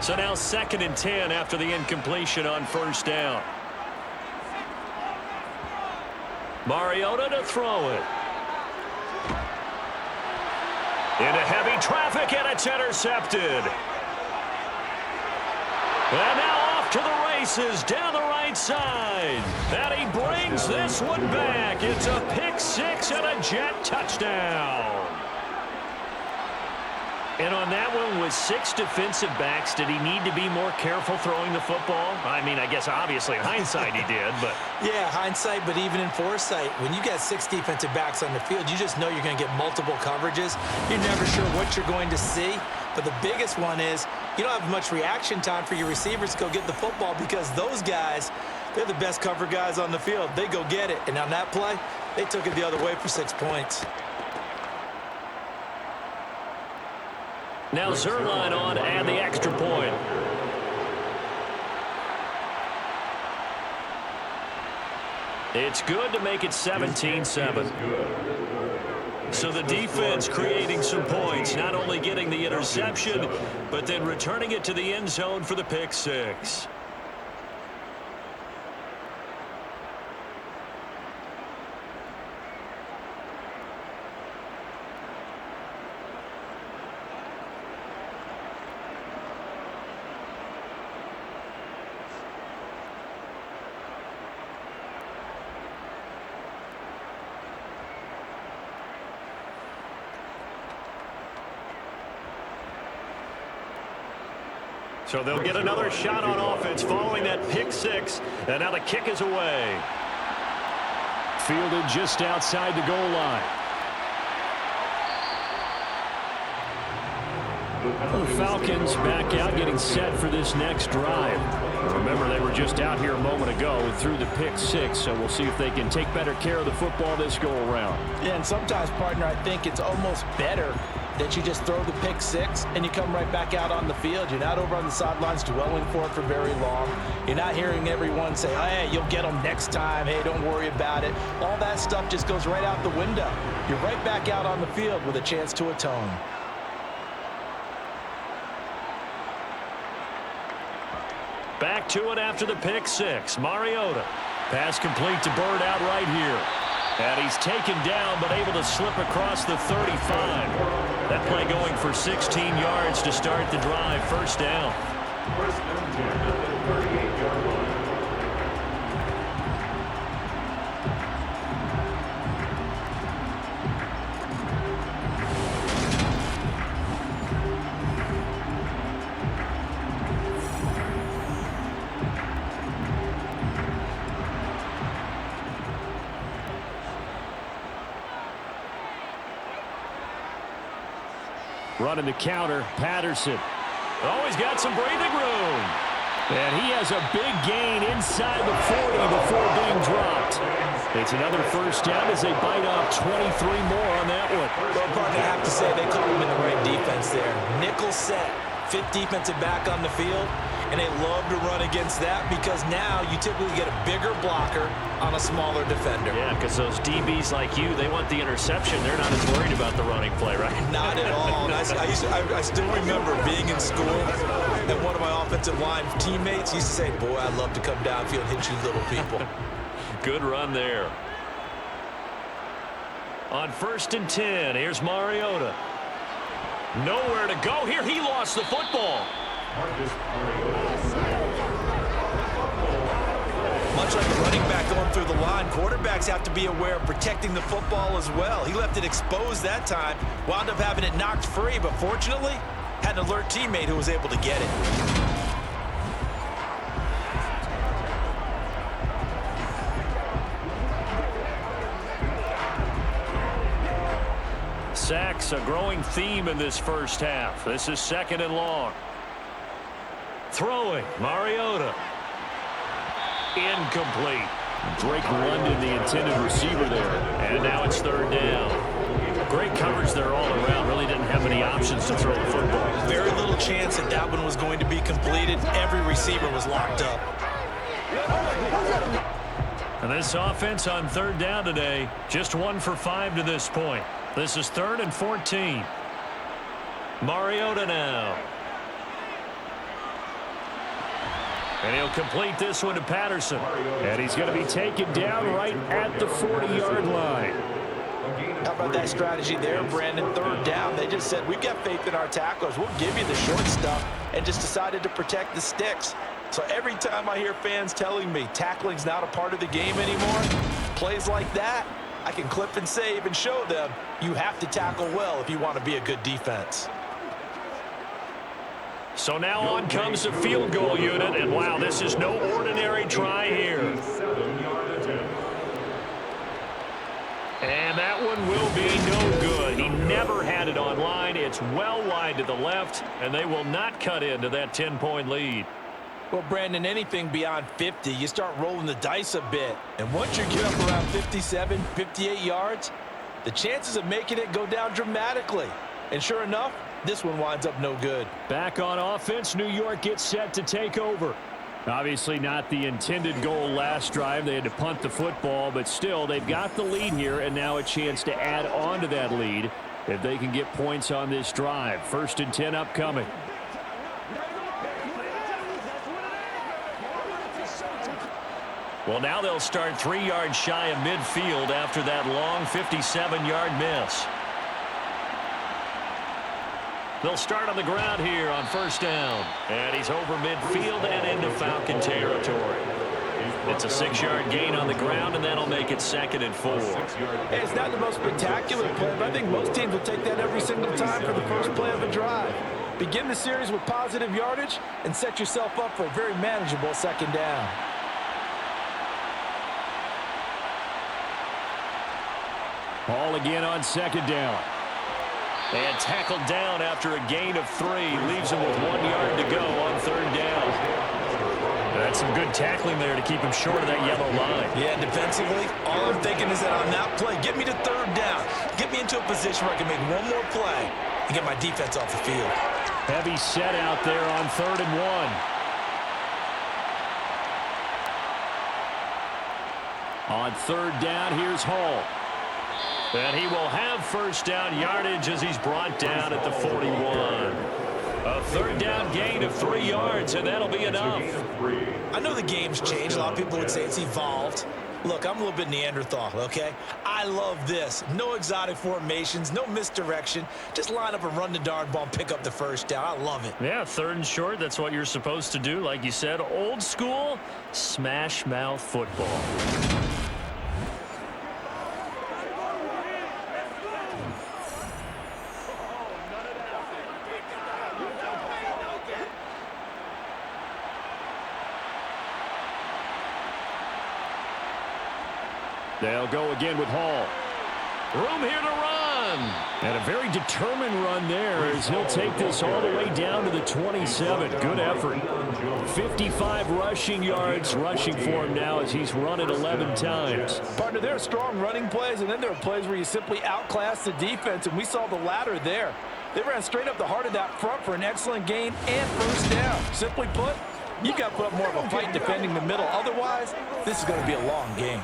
So now 2nd and 10 after the incompletion on first down. Mariota to throw it. Into heavy traffic, and it's intercepted. And now off to the races down the right side. And he brings this one back. It's a pick six and a Jet touchdown. And on that one, with 6 defensive backs, did he need to be more careful throwing the football? I mean, I guess obviously in hindsight he did, but... Yeah, hindsight, but even in foresight, when you got 6 defensive backs on the field, you just know you're going to get multiple coverages. You're never sure what you're going to see. But the biggest one is you don't have much reaction time for your receivers to go get the football, because those guys, they're the best cover guys on the field. They go get it. And on that play, they took it the other way for 6 points. Now Zerline on and the extra point. It's good to make it 17-7. So the defense creating some points, not only getting the interception, but then returning it to the end zone for the pick six. So they'll get another shot on offense following that pick six. And now the kick is away. Fielded just outside the goal line. The Falcons back out, getting set for this next drive. Remember, they were just out here a moment ago through the pick six, so we'll see if they can take better care of the football this go-around. Yeah, and sometimes, partner, I think it's almost better that you just throw the pick six and you come right back out on the field. You're not over on the sidelines dwelling for it for very long. You're not hearing everyone say, oh, hey, you'll get them next time. Hey, don't worry about it. All that stuff just goes right out the window. You're right back out on the field with a chance to atone. Back to it after the pick six. Mariota. Pass complete to Bird out right here. And he's taken down but able to slip across the 35. That play going for 16 yards to start the drive. First down. First and 10 at the 38-yard line. Running the counter, Patterson. Oh, he's got some breathing room. And he has a big gain inside the 40 before being dropped. It's another first down as they bite off 23 more on that one. Well, partner, I have to say they caught him in the right defense there. Nickel set, 5th defensive back on the field, and they love to run against that because now you typically get a bigger blocker on a smaller defender. Yeah, because those DBs like you, they want the interception. They're not as worried about the running play, right? Not at all. And I still remember being in school, and one of my offensive line teammates used to say, boy, I'd love to come downfield and hit you little people. Good run there. On 1st and 10, here's Mariota. Nowhere to go here. He lost the football. Much like a running back going through the line, quarterbacks have to be aware of protecting the football as well. He left it exposed that time, wound up having it knocked free, but fortunately, had an alert teammate who was able to get it. Sacks, a growing theme in this first half. This is 2nd and long. Throwing, Mariota. Incomplete. Drake London, the intended receiver there. And now it's third down. Great coverage there all around. Really didn't have any options to throw the football. Very little chance that that one was going to be completed. Every receiver was locked up. And this offense on third down today, just 1 for 5 to this point. This is 3rd and 14. Mariota now. And he'll complete this one to Patterson. And he's going to be taken down right at the 40-yard line. How about that strategy there, Brandon? Third down, they just said, we've got faith in our tacklers. We'll give you the short stuff, and just decided to protect the sticks. So every time I hear fans telling me tackling's not a part of the game anymore, plays like that, I can clip and save and show them you have to tackle well if you want to be a good defense. So now on comes the field goal unit, and wow, this is no ordinary try here. And that one will be no good. He never had it on line. It's well wide to the left, and they will not cut into that 10-point lead. Well, Brandon, anything beyond 50, you start rolling the dice a bit. And once you get up around 57, 58 yards, the chances of making it go down dramatically. And sure enough, this one winds up no good. Back on offense, New York gets set to take over. Obviously not the intended goal last drive. They had to punt the football, but still, they've got the lead here, and now a chance to add on to that lead if they can get points on this drive. 1st and 10 upcoming. Well, now they'll start 3 yards shy of midfield after that long 57-yard miss. They'll start on the ground here on 1st down. And he's over midfield and into Falcon territory. It's a 6-yard gain on the ground, and that'll make it 2nd and 4. Hey, it's not the most spectacular play, but I think most teams will take that every single time for the first play of a drive. Begin the series with positive yardage and set yourself up for a very manageable 2nd down. Ball again on 2nd down. And tackled down after a gain of 3. Leaves him with 1 yard to go on 3rd down. That's some good tackling there to keep him short of that yellow line. Yeah, defensively, all I'm thinking is that on that play, get me to 3rd down. Get me into a position where I can make one more play and get my defense off the field. Heavy set out there on 3rd and 1. On 3rd down, here's Hall. And he will have 1st down yardage as he's brought down at the 41. A 3rd down gain of 3 yards, and that'll be enough. I know the game's changed. A lot of people would say it's evolved. Look, I'm a little bit Neanderthal, okay? I love this. No exotic formations, no misdirection. Just line up and run the darn ball and pick up the 1st down. I love it. Yeah, 3rd and short, that's what you're supposed to do. Like you said, old school, smash mouth football. They'll go again with Hall. Room here to run. And a very determined run there as he'll take this all the way down to the 27. Good effort. 55 rushing yards rushing for him now as he's run it 11 times. Partner, there are strong running plays, and then there are plays where you simply outclass the defense, and we saw the latter there. They ran straight up the heart of that front for an excellent gain and 1st down. Simply put, you've got to put up more of a fight defending the middle. Otherwise, this is going to be a long game.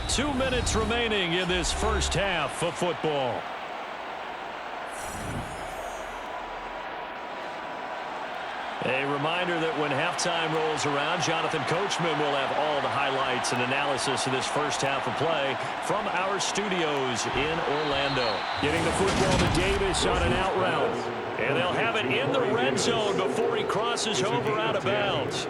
2 minutes remaining in this 1st half of football. A reminder that when halftime rolls around, Jonathan Coachman will have all the highlights and analysis of this 1st half of play from our studios in Orlando. Getting the football to Davis on an out route. And they'll have it in the red zone before he crosses over out of bounds.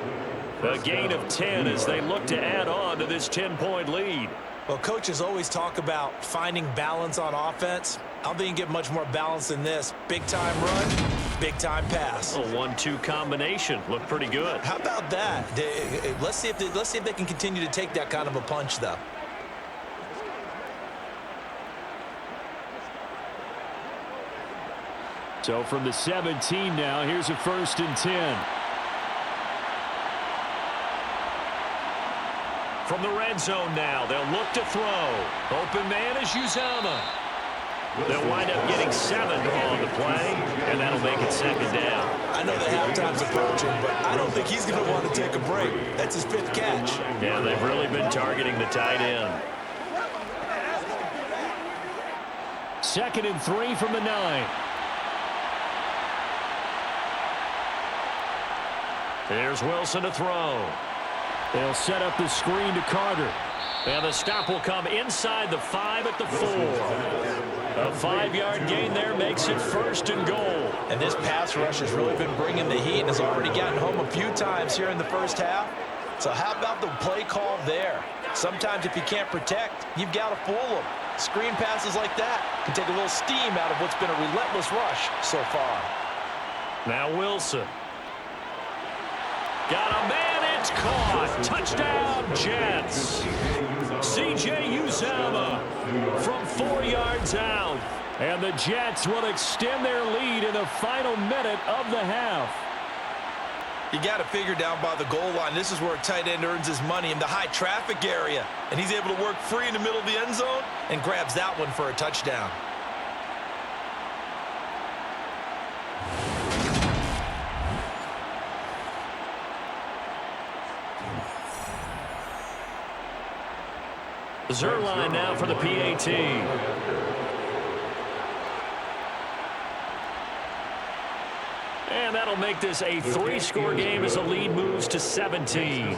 A gain of 10 as they look to add on to this 10-point lead. Well, coaches always talk about finding balance on offense. I don't think you get much more balance than this. Big-time run, big-time pass. A 1-2 combination. Looked pretty good. How about that? Let's see if they can continue to take that kind of a punch, though. So from the 17 now, here's a 1st and 10. from the red zone now. They'll look to throw. Open man is Uzama. They'll wind up getting 7 on the play, and that'll make it 2nd down. I know the halftime's approaching, but I don't think he's going to want to take a break. That's his 5th catch. Yeah, they've really been targeting the tight end. 2nd and 3 from the 9. Here's Wilson to throw. They'll set up the screen to Carter. And the stop will come inside the 5 at the 4. A 5-yard gain there makes it 1st and goal. And this pass rush has really been bringing the heat and has already gotten home a few times here in the first half. So how about the play call there? Sometimes if you can't protect, you've got to fool them. Screen passes like that can take a little steam out of what's been a relentless rush so far. Now Wilson. Got a man, it's caught. Touchdown, Jets. C.J. Uzama from 4 yards out. And the Jets will extend their lead in the final minute of the half. You got to figure down by the goal line. This is where a tight end earns his money in the high traffic area. And he's able to work free in the middle of the end zone and grabs that one for a touchdown. Zerline now for the PAT. And that'll make this a 3-score game as the lead moves to 17.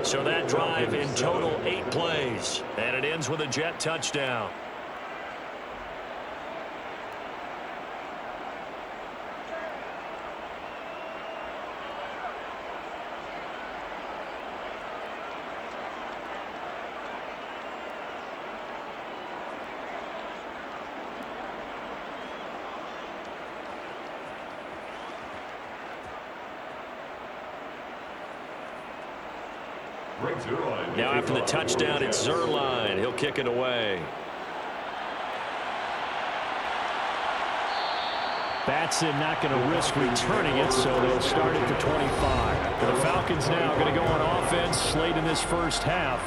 So that drive in total 8 plays. And it ends with a Jet touchdown. Now after the touchdown, it's Zerline. He'll kick it away. Batson not going to risk returning it, so they'll start at the 25. The Falcons now going to go on offense late in this first half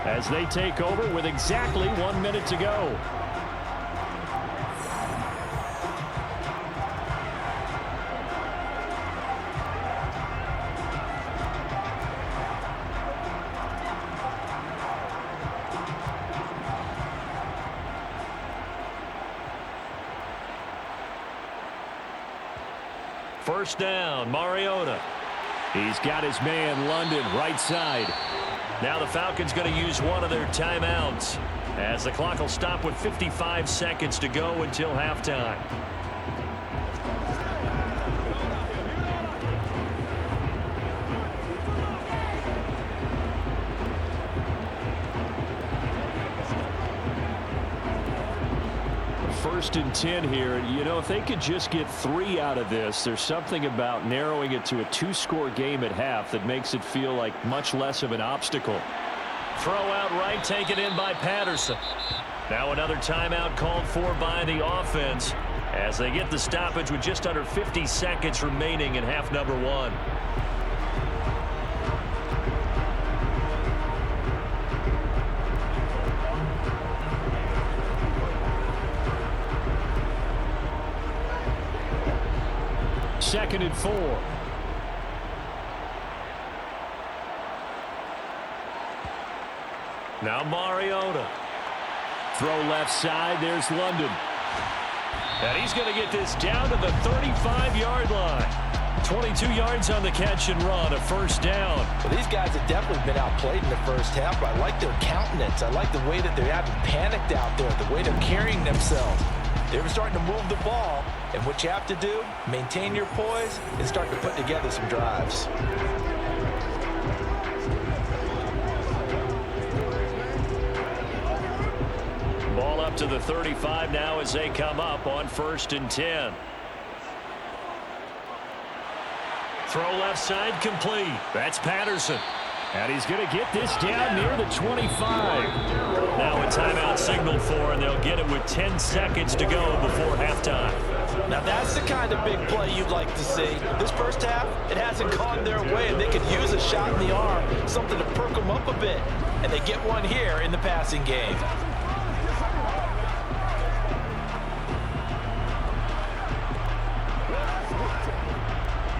as they take over with exactly 1 minute to go. First down, Mariota. He's got his man, London, right side. Now the Falcons going to use one of their timeouts as the clock will stop with 55 seconds to go until halftime. First and 10 here. You know, if they could just get 3 out of this, there's something about narrowing it to a 2-score game at half that makes it feel like much less of an obstacle. Throw out right, taken in by Patterson. Now another timeout called for by the offense as they get the stoppage with just under 50 seconds remaining in half number 1. Second and 4. Now Mariota. Throw left side. There's London. And he's going to get this down to the 35-yard line. 22 yards on the catch and run, a first down. Well, these guys have definitely been outplayed in the first half, but I like their countenance. I like the way that they haven't panicked out there, the way they're carrying themselves. They were starting to move the ball, and what you have to do, maintain your poise and start to put together some drives. Ball up to the 35 now as they come up on 1st and 10. Throw left side complete. That's Patterson. And he's going to get this down near the 25. Now a timeout signaled for, and they'll get it with 10 seconds to go before halftime. Now that's the kind of big play you'd like to see. This first half, it hasn't gone their way, and they could use a shot in the arm, something to perk them up a bit. And they get one here in the passing game.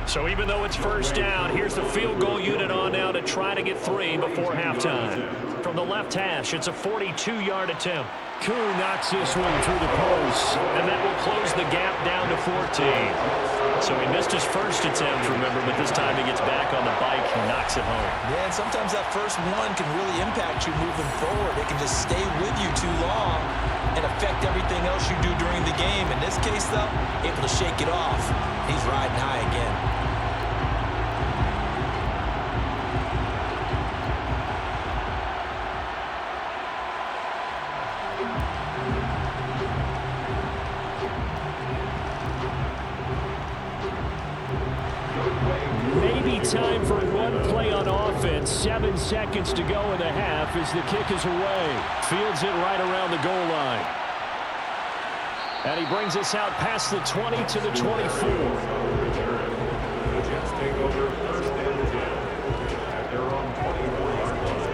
So even though it's first down, here's the field goal unit on now to try to get 3 before halftime. From the left hash, it's a 42-yard attempt. Kuhn knocks this one through the post, and that will close the gap down to 14. So he missed his first attempt, remember, but this time he gets back on the bike and knocks it home. Yeah, and sometimes that first one can really impact you moving forward. It can just stay with you too long and affect everything else you do during the game. In this case, though, able to shake it off. He's riding high again. Time for one play on offense. 7 seconds to go in the half as the kick is away. Fields it right around the goal line. And he brings us out past the 20 to the 24. Take over first and 10 at their own 24-yard line.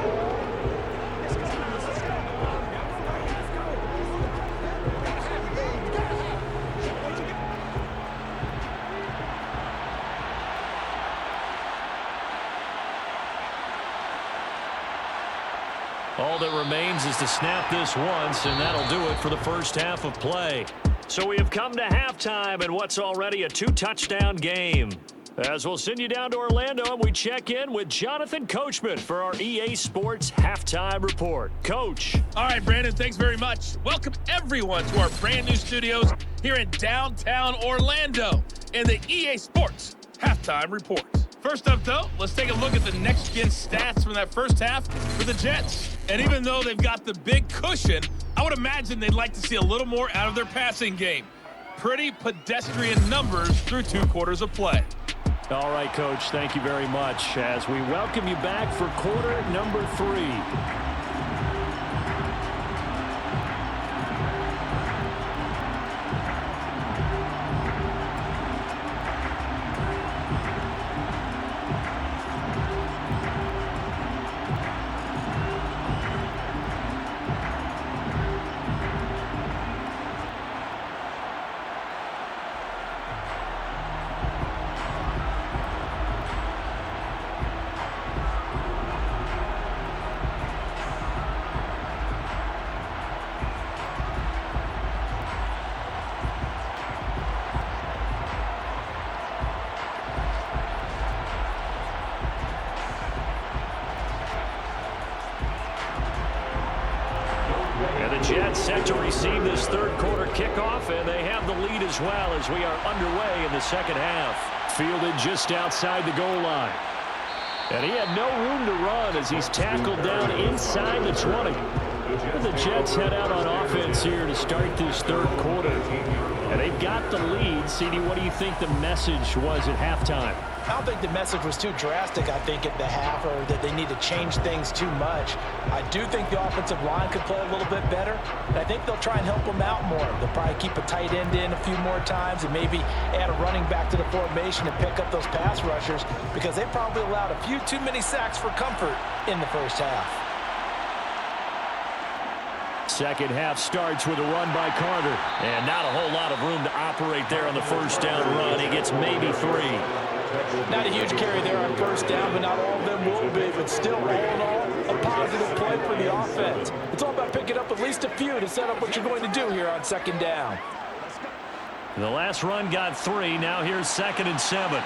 All that remains is to snap this once, and that'll do it for the first half of play. So we have come to halftime in what's already a 2-touchdown game. As we'll send you down to Orlando, and we check in with Jonathan Coachman for our EA Sports Halftime Report. Coach. All right, Brandon, thanks very much. Welcome, everyone, to our brand new studios here in downtown Orlando in the EA Sports Halftime Report. First up, though, let's take a look at the next-gen stats from that first half for the Jets. And even though they've got the big cushion, I would imagine they'd like to see a little more out of their passing game. Pretty pedestrian numbers through 2 quarters of play. All right, Coach, thank you very much as we welcome you back for quarter number 3. Jets set to receive this third quarter kickoff, and they have the lead as well as we are underway in the second half. Fielded just outside the goal line. And he had no room to run as he's tackled down inside the 20. The Jets head out on offense here to start this third quarter. And they've got the lead. CD, what do you think the message was at halftime? I don't think the message was too drastic, I think, at the half, or that they need to change things too much. I do think the offensive line could play a little bit better, and I think they'll try and help them out more. They'll probably keep a tight end in a few more times and maybe add a running back to the formation and pick up those pass rushers because they probably allowed a few too many sacks for comfort in the first half. Second half starts with a run by Carter, and not a whole lot of room to operate there on the first down run. He gets maybe 3. Not a huge carry there on first down, but not all of them will be. But still, all in all, a positive play for the offense. It's all about picking up at least a few to set up what you're going to do here on second down. The last run got 3. Now here's 2nd and 7.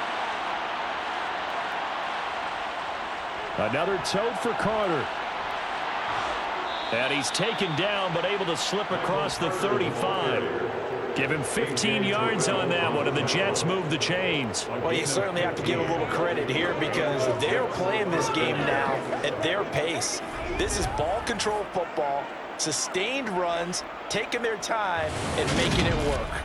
Another tote for Carter. And he's taken down, but able to slip across the 35. Give him 15 yards on that one, and the Jets move the chains. Well, you certainly have to give a little credit here because they're playing this game now at their pace. This is ball control football, sustained runs, taking their time, and making it work.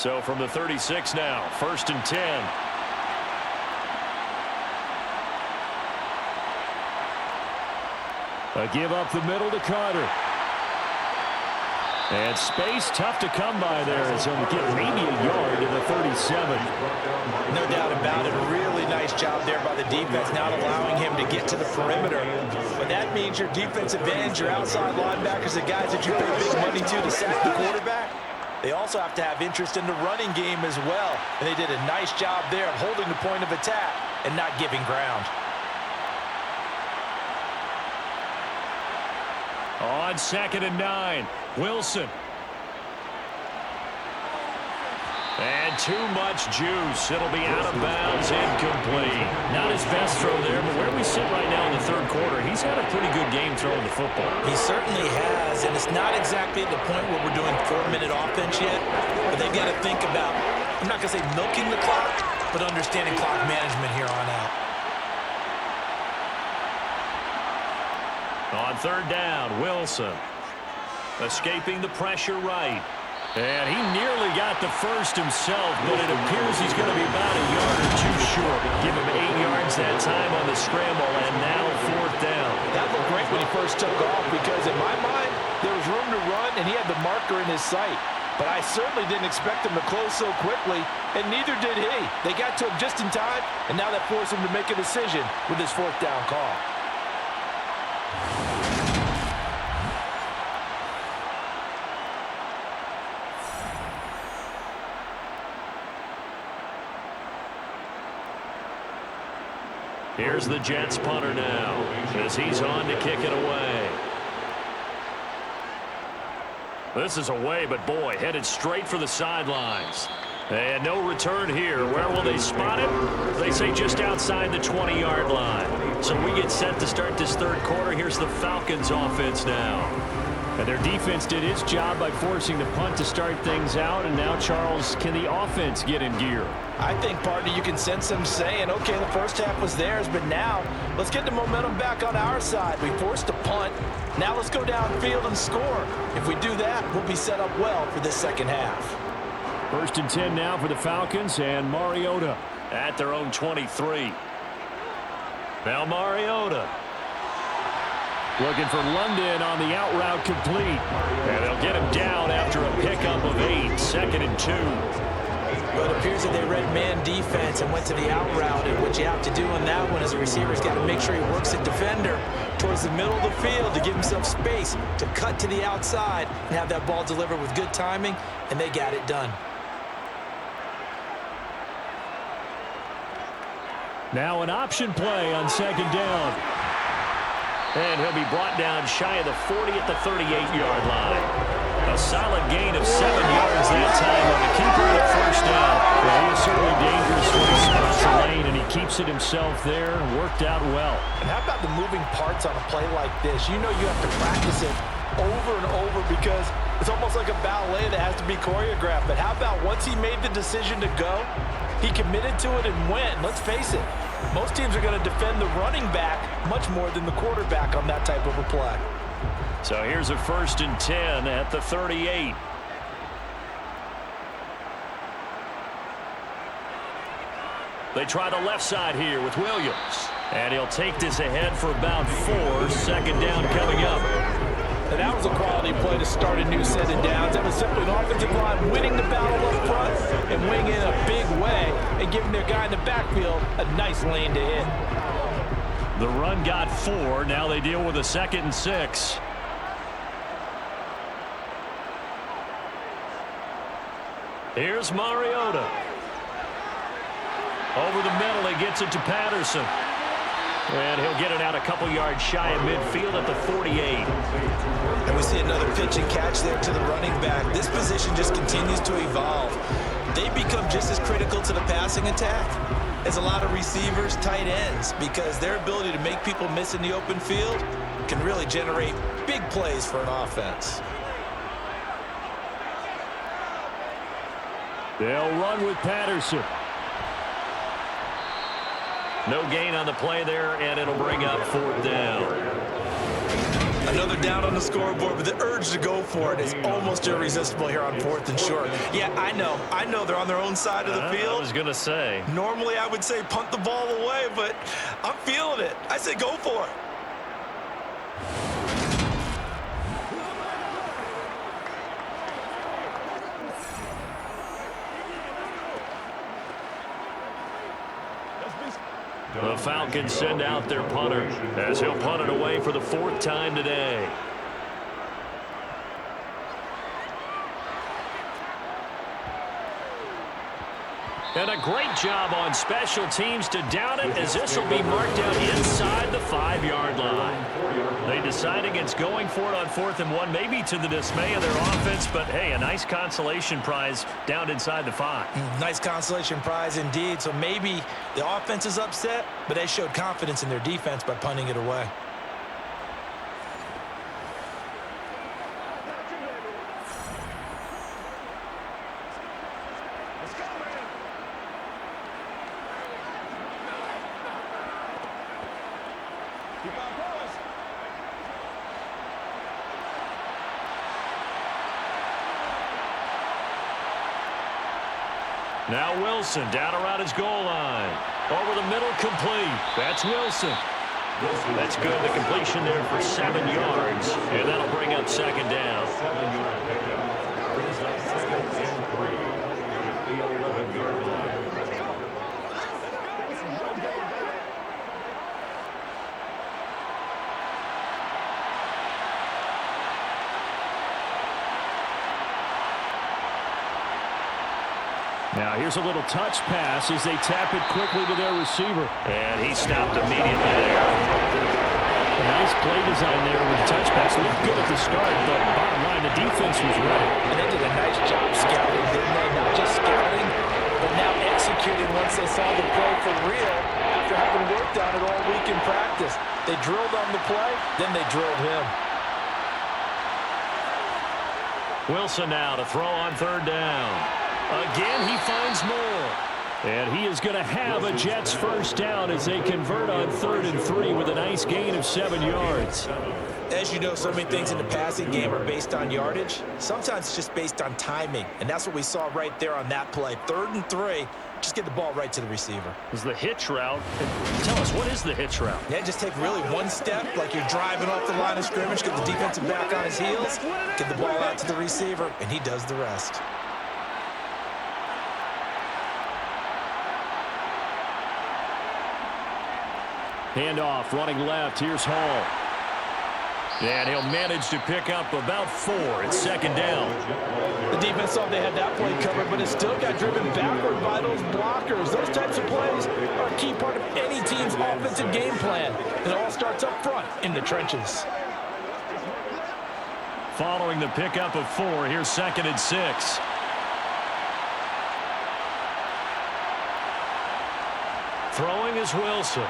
So from the 36 now, 1st and 10. A give up the middle to Carter. And space tough to come by there as he'll get maybe a yard to the 37. No doubt about it. A really nice job there by the defense, not allowing him to get to the perimeter. But that means your defensive ends, your outside linebackers, the guys that you pay big money to sack the quarterback, they also have to have interest in the running game as well. And they did a nice job there of holding the point of attack and not giving ground. On 2nd and 9, Wilson. And too much juice. It'll be out of bounds, incomplete. Not his best throw there, but where we sit right now in the 3rd quarter, he's had a pretty good game throwing the football. He certainly has, and it's not exactly at the point where we're doing 4-minute offense yet, but they've got to think about, I'm not going to say milking the clock, but understanding clock management here on out. On 3rd down, Wilson. Escaping the pressure right. And he nearly got the first himself, but it appears he's going to be about a yard or two short. Give him 8 yards that time on the scramble, and now 4th down. That looked great when he first took off because, in my mind, there was room to run, and he had the marker in his sight. But I certainly didn't expect him to close so quickly, and neither did he. They got to him just in time, and now that forced him to make a decision with his 4th down call. Here's the Jets punter now as he's on to kick it away. This is away, but boy, headed straight for the sidelines. And no return here. Where will they spot it? They say just outside the 20-yard line. So we get set to start this 3rd quarter. Here's the Falcons offense now. And their defense did its job by forcing the punt to start things out. And now, Charles, can the offense get in gear? I think, partner, you can sense them saying, okay, the first half was theirs, but now let's get the momentum back on our side. We forced a punt. Now let's go downfield and score. If we do that, we'll be set up well for this 2nd half. 1st and 10 now for the Falcons, and Mariota at their own 23. Now Mariota looking for London on the out route complete. And they'll get him down after a pickup of 8. 2nd and 2. Well, it appears that they read man defense and went to the out route. And what you have to do on that one as a receiver's got to make sure he works the defender towards the middle of the field to give himself space to cut to the outside and have that ball delivered with good timing, and they got it done. Now an option play on 2nd down. And he'll be brought down shy of the 40 at the 38-yard line. A solid gain of 7 yards that time on the keeper at 1st down. Well, he is certainly dangerous when he spots the lane, and he keeps it himself there. Worked out well. And how about the moving parts on a play like this? You know you have to practice it over and over because it's almost like a ballet that has to be choreographed. But how about once he made the decision to go, he committed to it and went. Let's face it, most teams are going to defend the running back much more than the quarterback on that type of a play. So here's a 1st and 10 at the 38. They try the left side here with Williams. And he'll take this ahead for about 4. 2nd down coming up. And that was a quality play to start a new set of downs. That was simply an offensive line winning the battle up front and winning in a big way and giving their guy in the backfield a nice lane to hit. The run got 4. Now they deal with a 2nd and 6. Here's Mariota. Over the middle, he gets it to Patterson. And he'll get it out a couple yards shy of midfield at the 48. And we see another pitch and catch there to the running back. This position just continues to evolve. They become just as critical to the passing attack as a lot of receivers, tight ends, because their ability to make people miss in the open field can really generate big plays for an offense. They'll run with Patterson. No gain on the play there, and it'll bring up 4th down. Another down on the scoreboard, but the urge to go for it is almost irresistible here on 4th and short. Yeah, I know they're on their own side of the field. I was going to say. Normally I would say punt the ball away, but I'm feeling it. I say go for it. The Falcons send out their punter as he'll punt it away for the 4th time today. And a great job on special teams to down it, as this will be marked out inside the 5-yard line. They decide against going for it on 4th and 1, maybe to the dismay of their offense, but hey, a nice consolation prize down inside the 5. Nice consolation prize indeed. So maybe the offense is upset, but they showed confidence in their defense by punting it away. Now Wilson down around his goal line. Over the middle, complete. That's Wilson. That's good. The completion there for 7 yards. And that'll bring up 2nd down. 7-yard pickup. Brings up 2nd and 3 at the 11-yard line. Now here's a little touch pass as they tap it quickly to their receiver. And he stopped immediately there. A nice play design there with touch pass. Looked good at the start, but bottom line, the defense was ready. And they did a nice job scouting, didn't they? Not just scouting, but now executing once they saw the play for real after having worked on it all week in practice. They drilled on the play, then they drilled him. Wilson now to throw on 3rd down. Again, he finds more. And he is going to have a Jets 1st down as they convert on 3rd and 3 with a nice gain of 7 yards. As you know, so many things in the passing game are based on yardage. Sometimes it's just based on timing. And that's what we saw right there on that play. 3rd and 3, just get the ball right to the receiver. Is the hitch route. Tell us, what is the hitch route? Yeah, just take really one step, like you're driving off the line of scrimmage, get the defensive back on his heels, get the ball out to the receiver, and he does the rest. Handoff, running left. Here's Hall. And he'll manage to pick up about 4 at 2nd down. The defense thought they had that play covered, but it still got driven backward by those blockers. Those types of plays are a key part of any team's offensive game plan. It all starts up front in the trenches. Following the pickup of 4, here's 2nd and 6. Throwing is Wilson.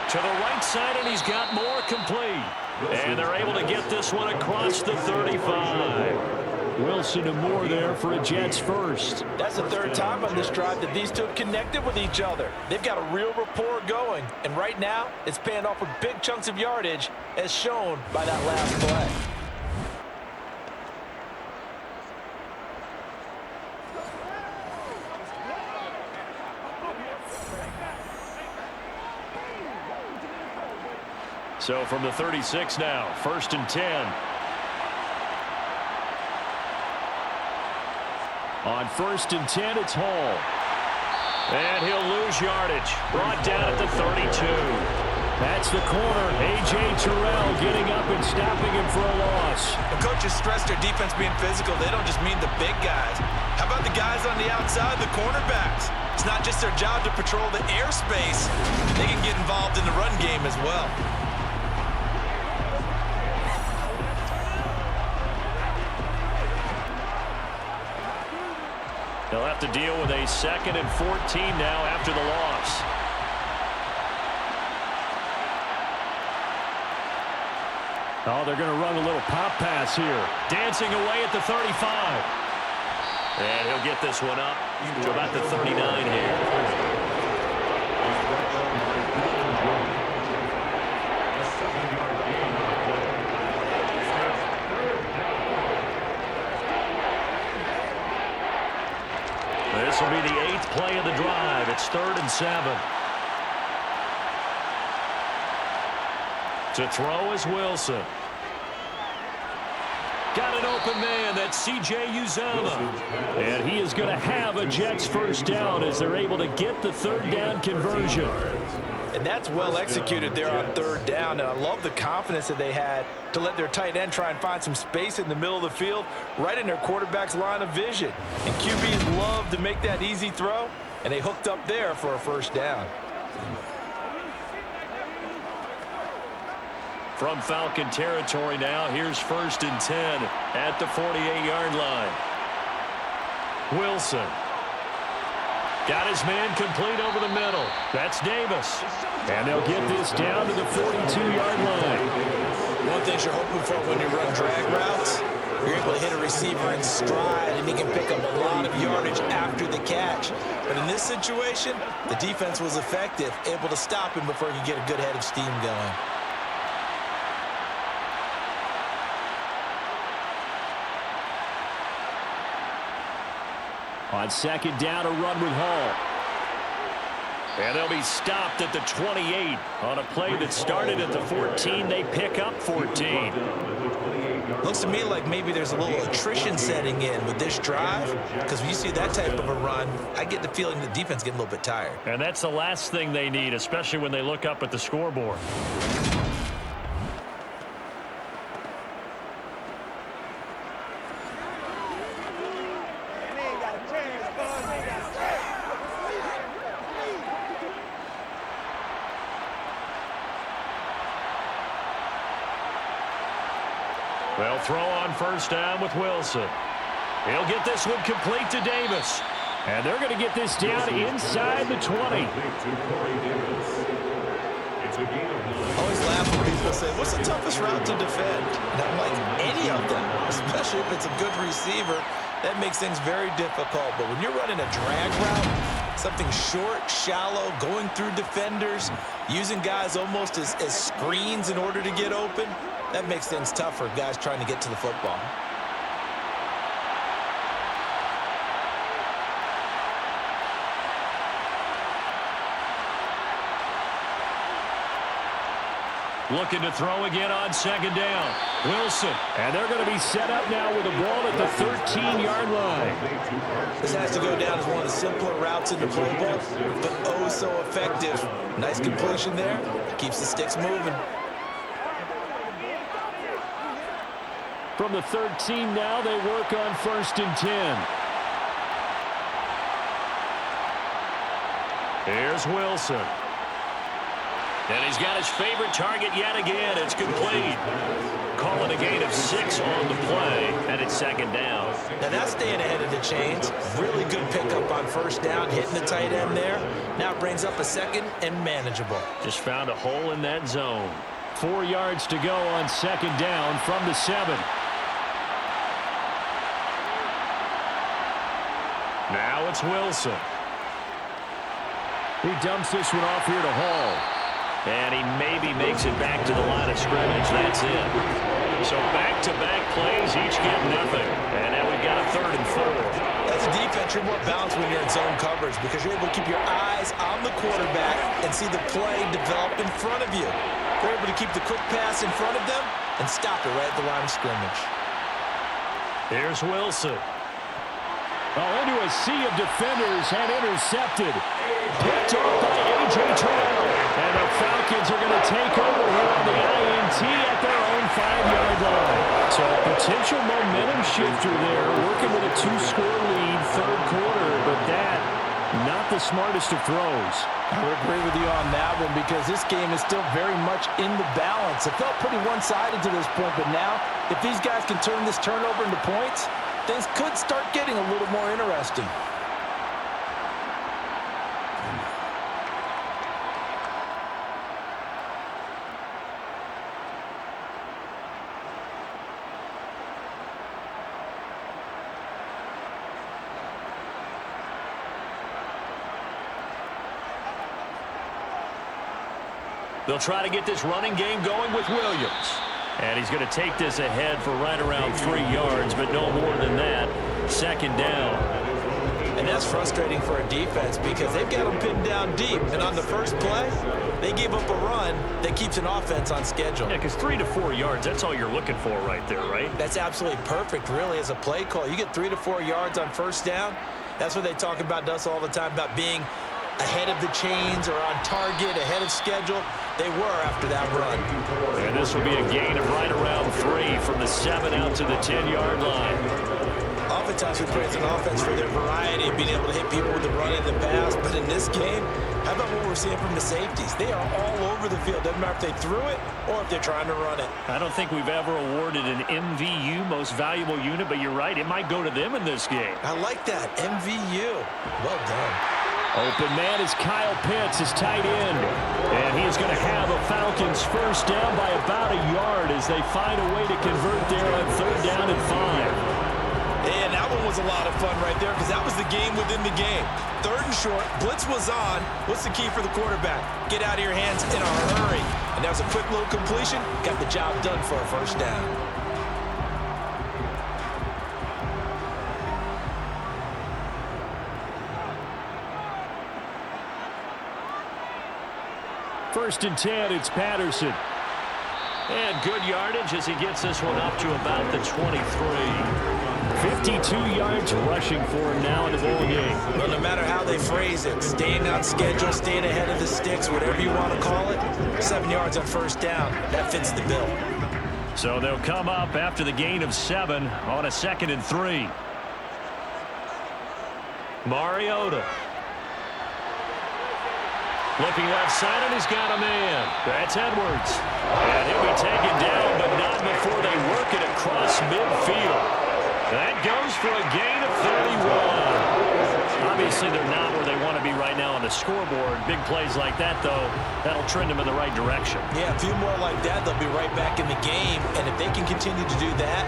To the right side, and he's got more, complete. And they're able to get this one across the 35. Wilson and Moore there for a Jets 1st. That's the 3rd time on this drive that these two have connected with each other. They've got a real rapport going. And right now, it's paying off with big chunks of yardage, as shown by that last play. So from the 36 now, 1st and 10. On 1st and 10, it's Hall. And he'll lose yardage. Brought down at the 32. That's the corner. A.J. Terrell getting up and stopping him for a loss. The coaches stress their defense being physical. They don't just mean the big guys. How about the guys on the outside, the cornerbacks? It's not just their job to patrol the airspace. They can get involved in the run game as well. They'll have to deal with a 2nd and 14 now after the loss. Oh, they're going to run a little pop pass here. Dancing away at the 35. And he'll get this one up to about the 39 here. and 7. To throw is Wilson. Got an open man. That's C.J. Uzomah. And he is going to have a Jets first down as they're able to get the third down conversion. And that's well executed there on third down. And I love the confidence that they had to let their tight end try and find some space in the middle of the field, right in their quarterback's line of vision. And QBs love to make that easy throw, and they hooked up there for a first down. From Falcon territory now, here's 1st and 10 at the 48-yard line. Wilson. Got his man complete over the middle. That's Davis. And they'll get this down to the 42-yard line. One thing you're hoping for when you run drag routes, you're able to hit a receiver in stride, and he can pick up a lot of yardage after the catch. But in this situation, the defense was effective, able to stop him before he could get a good head of steam going. On 2nd down, a run with Hall. And they'll be stopped at the 28 on a play that started at the 14. They pick up 14. Looks to me like maybe there's a little attrition setting in with this drive, because when you see that type of a run, I get the feeling the defense getting a little bit tired. And that's the last thing they need, especially when they look up at the scoreboard. They'll throw on 1st down with Wilson. He'll get this one complete to Davis. And they're going to get this down inside the 20. Always laugh when people say, what's the toughest route to defend? And I'm like, any of them, especially if it's a good receiver. That makes things very difficult. But when you're running a drag route, something short, shallow, going through defenders, using guys almost as screens in order to get open, that makes things tough for guys trying to get to the football. Looking to throw again on 2nd down. Wilson. And they're going to be set up now with the ball at the 13-yard line. This has to go down as one of the simpler routes in the playbook, but oh so effective. Nice completion there. Keeps the sticks moving. From the 13 now, they work on 1st and 10. Here's Wilson. And he's got his favorite target yet again. It's complete. Calling a gain of 6 on the play, and it's 2nd down. Now that's staying ahead of the chains. Really good pickup on 1st down, hitting the tight end there. Now it brings up a 2nd and manageable. Just found a hole in that zone. 4 yards to go on 2nd down from the 7. Now it's Wilson. He dumps this one off here to Hall. And he maybe makes it back to the line of scrimmage. That's it. So back-to-back plays, each get nothing. And now we've got a 3rd and 4. As a defense, you're more balanced when you're in zone coverage because you're able to keep your eyes on the quarterback and see the play develop in front of you. They're able to keep the quick pass in front of them and stop it right at the line of scrimmage. Here's Wilson. Into a sea of defenders and intercepted. Picked off by A.J. Terrell. And the Falcons are going to take over here on the INT at their own 5-yard line. So a potential momentum shifter there, working with a 2-score lead, 3rd quarter, but that, not the smartest of throws. I would agree with you on that one because this game is still very much in the balance. It felt pretty one-sided to this point, but now, if these guys can turn this turnover into points, things could start getting a little more interesting. They'll try to get this running game going with Williams. And he's going to take this ahead for right around 3 yards, but no more than that. 2nd down. And that's frustrating for a defense because they've got them pinned down deep. And on the first play, they gave up a run that keeps an offense on schedule. Yeah, because 3 to 4 yards, that's all you're looking for right there, right? That's absolutely perfect, really, as a play call. You get 3 to 4 yards on first down. That's what they talk about to us all the time, about being ahead of the chains or on target, ahead of schedule. They were after that run. And this will be a gain of right around 3 from the 7 out to the 10-yard line. Oftentimes we praise an offense for their variety of being able to hit people with the run and the pass. But in this game, how about what we're seeing from the safeties? They are all over the field. Doesn't matter if they threw it or if they're trying to run it. I don't think we've ever awarded an MVU, most valuable unit, but you're right, it might go to them in this game. I like that, MVU. Well done. Open man is Kyle Pitts, his tight end. And he is going to have a Falcons first down by about a yard as they find a way to convert there on 3rd down and 5. And that one was a lot of fun right there because that was the game within the game. 3rd and short, blitz was on. What's the key for the quarterback? Get out of your hands in a hurry. And that was a quick little completion. Got the job done for a first down. First and 10, it's Patterson. And good yardage as he gets this one up to about the 23. 52 yards rushing for him now in the ball game. Well, no matter how they phrase it, staying on schedule, staying ahead of the sticks, whatever you want to call it, 7 yards on first down, that fits the bill. So they'll come up after the gain of 7 on a 2nd and 3. Mariota. Looking left side, and he's got a man. That's Edwards. And he'll be taken down, but not before they work it across midfield. That goes for a gain of 31. Obviously, they're not where they want to be right now on the scoreboard. Big plays like that, though, that'll trend them in the right direction. Yeah, a few more like that, they'll be right back in the game. And if they can continue to do that,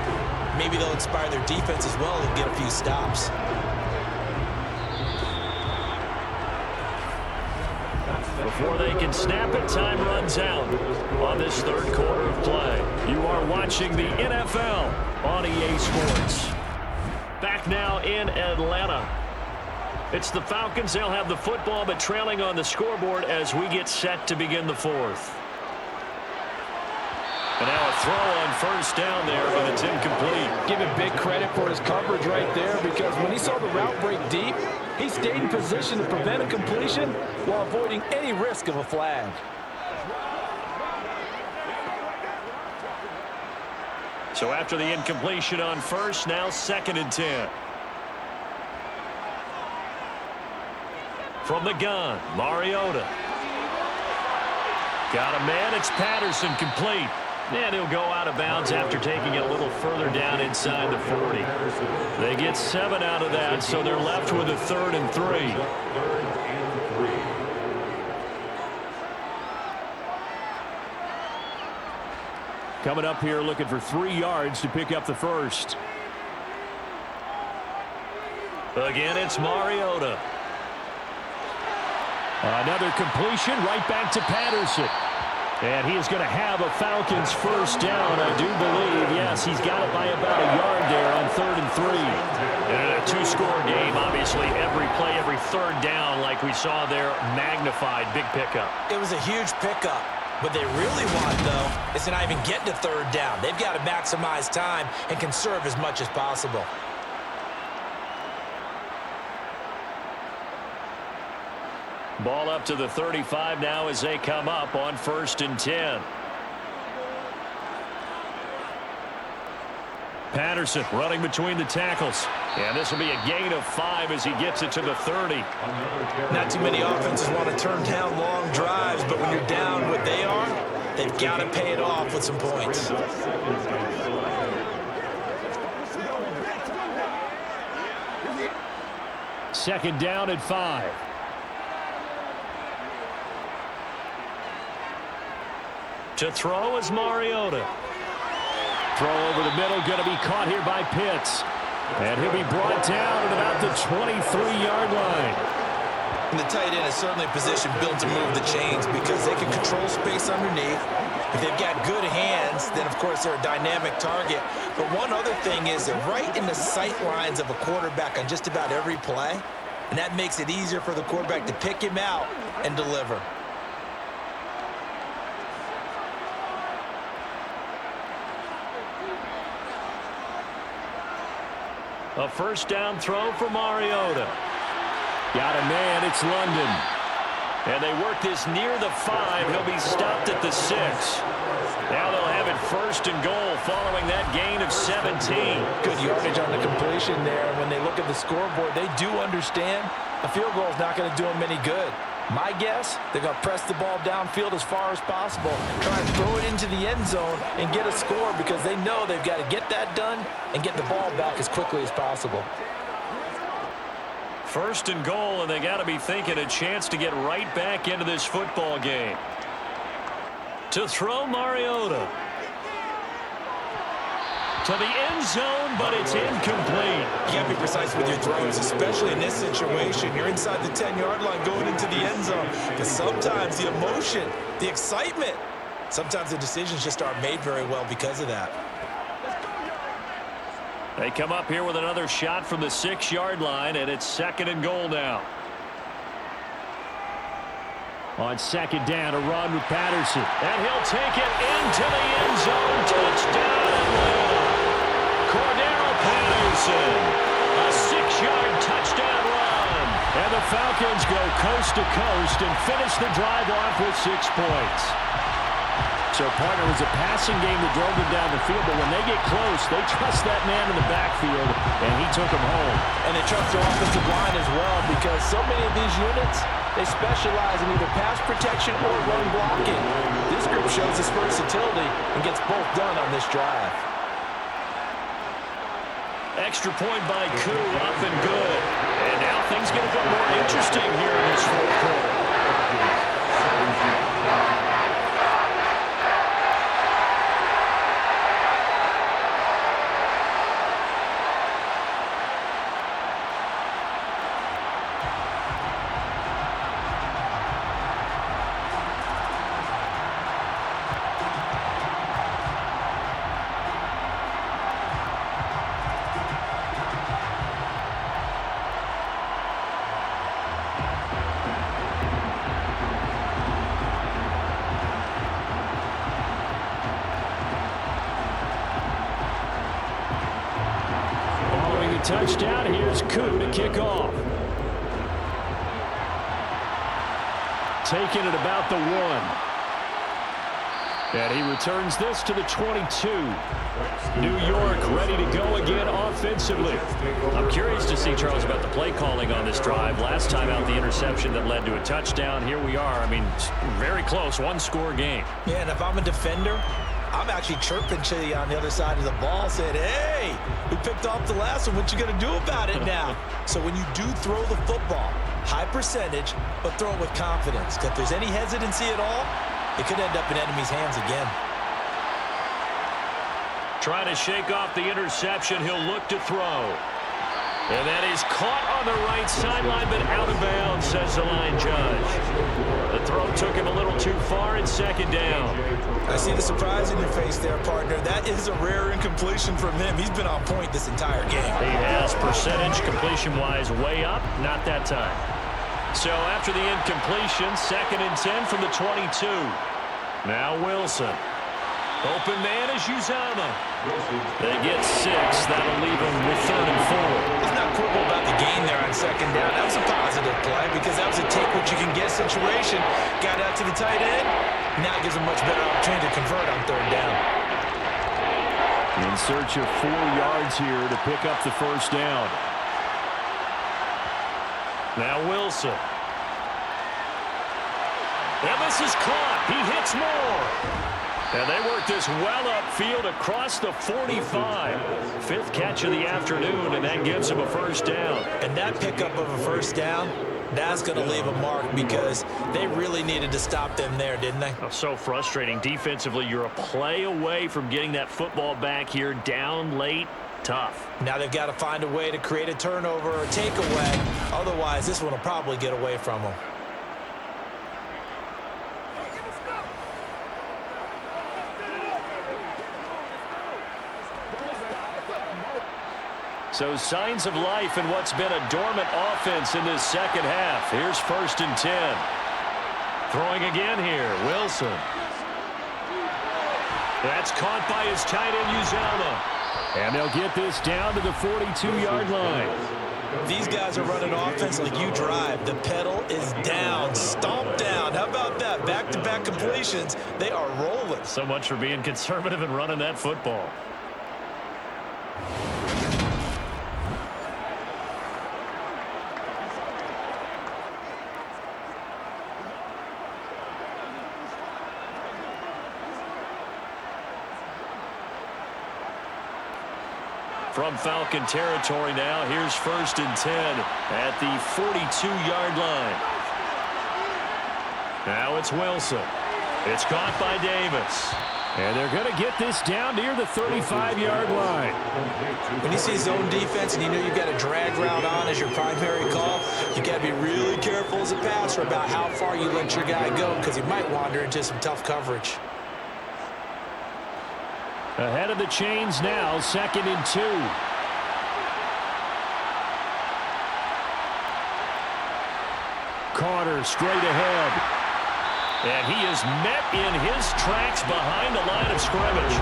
maybe they'll inspire their defense as well and get a few stops. Before they can snap it, time runs out on this 3rd quarter of play. You are watching the NFL on EA Sports. Back now in Atlanta. It's the Falcons. They'll have the football, but trailing on the scoreboard as we get set to begin the 4th. And now a throw on first down there, but it's incomplete. Give him big credit for his coverage right there because when he saw the route break deep, he stayed in position to prevent a completion while avoiding any risk of a flag. So after the incompletion on first, now 2nd and 10. From the gun, Mariota. Got a man, it's Patterson, complete. And he'll go out of bounds after taking it a little further down inside the 40. They get 7 out of that, so they're left with a 3rd and 3. Coming up here looking for 3 yards to pick up the first. Again, it's Mariota. Another completion right back to Patterson. And he is going to have a Falcons first down, I do believe. Yes, he's got it by about a yard there on 3rd and 3. And a 2-score game, obviously. Every play, every 3rd down, like we saw there, magnified. Big pickup. It was a huge pickup. What they really want, though, is to not even get to 3rd down. They've got to maximize time and conserve as much as possible. Ball up to the 35 now as they come up on 1st and 10. Patterson running between the tackles. And this will be a gain of 5 as he gets it to the 30. Not too many offenses want to turn down long drives, but when you're down what they are, they've got to pay it off with some points. Second down at 5. To throw is Mariota. Throw over the middle, going to be caught here by Pitts. And he'll be brought down at about the 23-yard line. And the tight end is certainly a position built to move the chains because they can control space underneath. If they've got good hands, then, of course, they're a dynamic target. But one other thing is they're right in the sight lines of a quarterback on just about every play. and that makes it easier for the quarterback to pick him out and deliver. A first down throw for Mariota. Got a man, it's London. And they work this near the 5. He'll be stopped at the 6. Now they'll have it first and goal following that gain of 17. Good yardage on the completion there. And when they look at the scoreboard, they do understand a field goal is not going to do them any good. My guess, they're going to press the ball downfield as far as possible, try and throw it into the end zone and get a score because they know they've got to get that done and get the ball back as quickly as possible. First and goal, and they got to be thinking a chance to get right back into this football game. To throw Mariota. To the end zone, but it's incomplete. You got to be precise with your throws, especially in this situation. You're inside the 10-yard line going into the end zone. Because sometimes the emotion, the excitement, sometimes the decisions just aren't made very well because of that. They come up here with another shot from the 6-yard line, and it's second and goal now. On second down, a run with Patterson. And he'll take it into the end zone. Touchdown, Atlanta. Cordero Patterson. A 6-yard touchdown run. And the Falcons go coast to coast and finish the drive off with 6 points. So, partner, it was a passing game that drove them down the field, but when they get close, they trust that man in the backfield, and he took them home. And they trust their offensive line as well because so many of these units, they specialize in either pass protection or run blocking. This group shows its versatility and gets both done on this drive. Extra point by Koo, up and good. And now things get a bit more interesting here in this fourth quarter. Touchdown. Here's Koo to kick off. Taking it about the 1. And he returns this to the 22. New York ready to go again offensively. I'm curious to see, Charles, about the play calling on this drive. Last time out, the interception that led to a touchdown. Here we are. I mean, very close, 1-score game. Yeah, and if I'm a defender, I'm actually chirping to you on the other side of the ball, saying, hey, we picked off the last one. What you going to do about it now? So when you do throw the football, high percentage, but throw it with confidence. If there's any hesitancy at all, it could end up in enemy's hands again. Trying to shake off the interception. He'll look to throw. And that is caught on the right sideline, but out of bounds, says the line judge. The throw took him a little too far. It's second down. I see the surprise in your face there, partner. That is a rare incompletion from him. He's been on point this entire game. He has percentage completion-wise way up. Not that time. So after the incompletion, second and 10 from the 22. Now Wilson. Open man is Uzama. They get 6. That'll leave them with 3rd and 4. Let's not quibble about the gain there on second down. That was a positive play because that was a take-what-you-can-get situation. Got out to the tight end. Now it gives them much better opportunity to convert on 3rd down. In search of 4 yards here to pick up the first down. Now Wilson. And this is caught. He hits more. And they work this well upfield across the 45. 5th catch of the afternoon, and that gives him a first down. And that pickup of a first down, that's going to leave a mark because they really needed to stop them there, didn't they? Oh, so frustrating. Defensively, you're a play away from getting that football back here down late. Tough. Now they've got to find a way to create a turnover or takeaway. Otherwise, this one will probably get away from them. So signs of life in what's been a dormant offense in this second half. Here's 1st and 10. Throwing again here, Wilson. That's caught by his tight end, Uzomah. And they'll get this down to the 42-yard line. These guys are running offense like you drive. The pedal is down, stomp down. How about that? Back-to-back completions. They are rolling. So much for being conservative and running that football. From Falcon territory now, here's 1st and 10 at the 42-yard line. Now it's Wilson. It's caught by Davis. And they're going to get this down near the 35-yard line. When you see zone defense and you know you've got a drag route on as your primary call, you got to be really careful as a passer about how far you let your guy go because he might wander into some tough coverage. Ahead of the chains now, 2nd and 2. Carter straight ahead. And he is met in his tracks behind the line of scrimmage.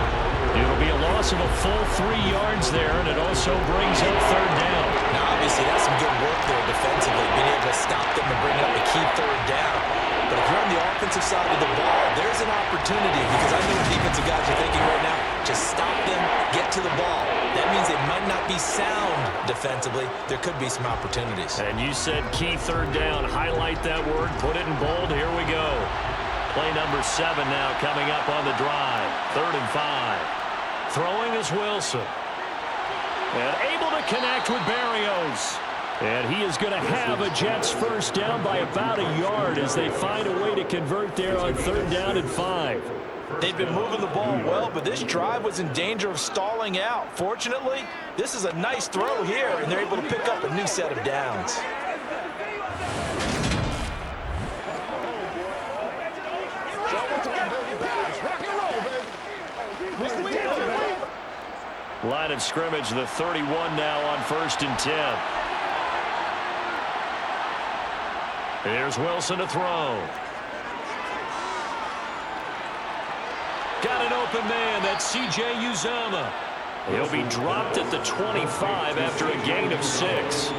It'll be a loss of a full 3 yards there, and it also brings up 3rd down. Now, obviously, that's some good work there defensively, being able to stop them and bring up the key 3rd down. But if you're on the offensive side of the ball, there's an opportunity because I know the defensive guys are thinking right now, just stop them, get to the ball. That means it might not be sound defensively. There could be some opportunities. And you said key 3rd down. Highlight that word. Put it in bold. Here we go. Play number 7 now coming up on the drive. 3rd and 5. Throwing is Wilson. And able to connect with Berrios. And he is going to have a Jets 1st down by about a yard as they find a way to convert there on 3rd down and 5. They've been moving the ball well, but this drive was in danger of stalling out. Fortunately, this is a nice throw here, and they're able to pick up a new set of downs. Line of scrimmage, the 31 now on 1st and 10. Here's Wilson to throw. Got an open man. That's C.J. Uzomah. He'll be dropped at the 25 after a gain of 6.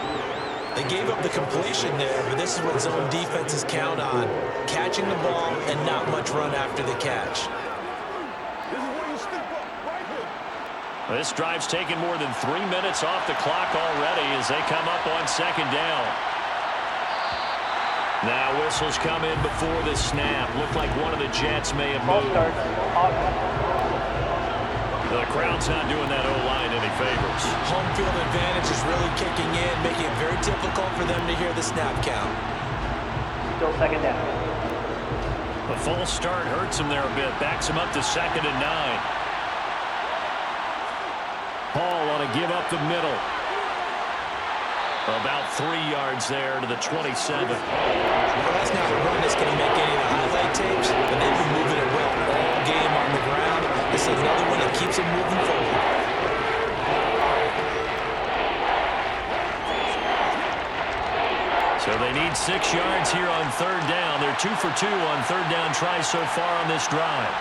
They gave up the completion there, but this is what zone defenses count on. Catching the ball and not much run after the catch. This drive's taken more than 3 minutes off the clock already as they come up on 2nd down. Now whistles come in before the snap. Looked like one of the Jets may have moved. The crowd's not doing that O-line any favors. Home field advantage is really kicking in, making it very difficult for them to hear the snap count. Still 2nd down. The false start hurts him there a bit. Backs him up to 2nd and 9. Paul on to give up the middle. About 3 yards there to the 27. Well, that's not a run that's going to make any of the highlight tapes, but they've been moving it well all game on the ground. This is another one that keeps them moving forward. So they need 6 yards here on 3rd down. They're 2 for 2 on 3rd down tries so far on this drive.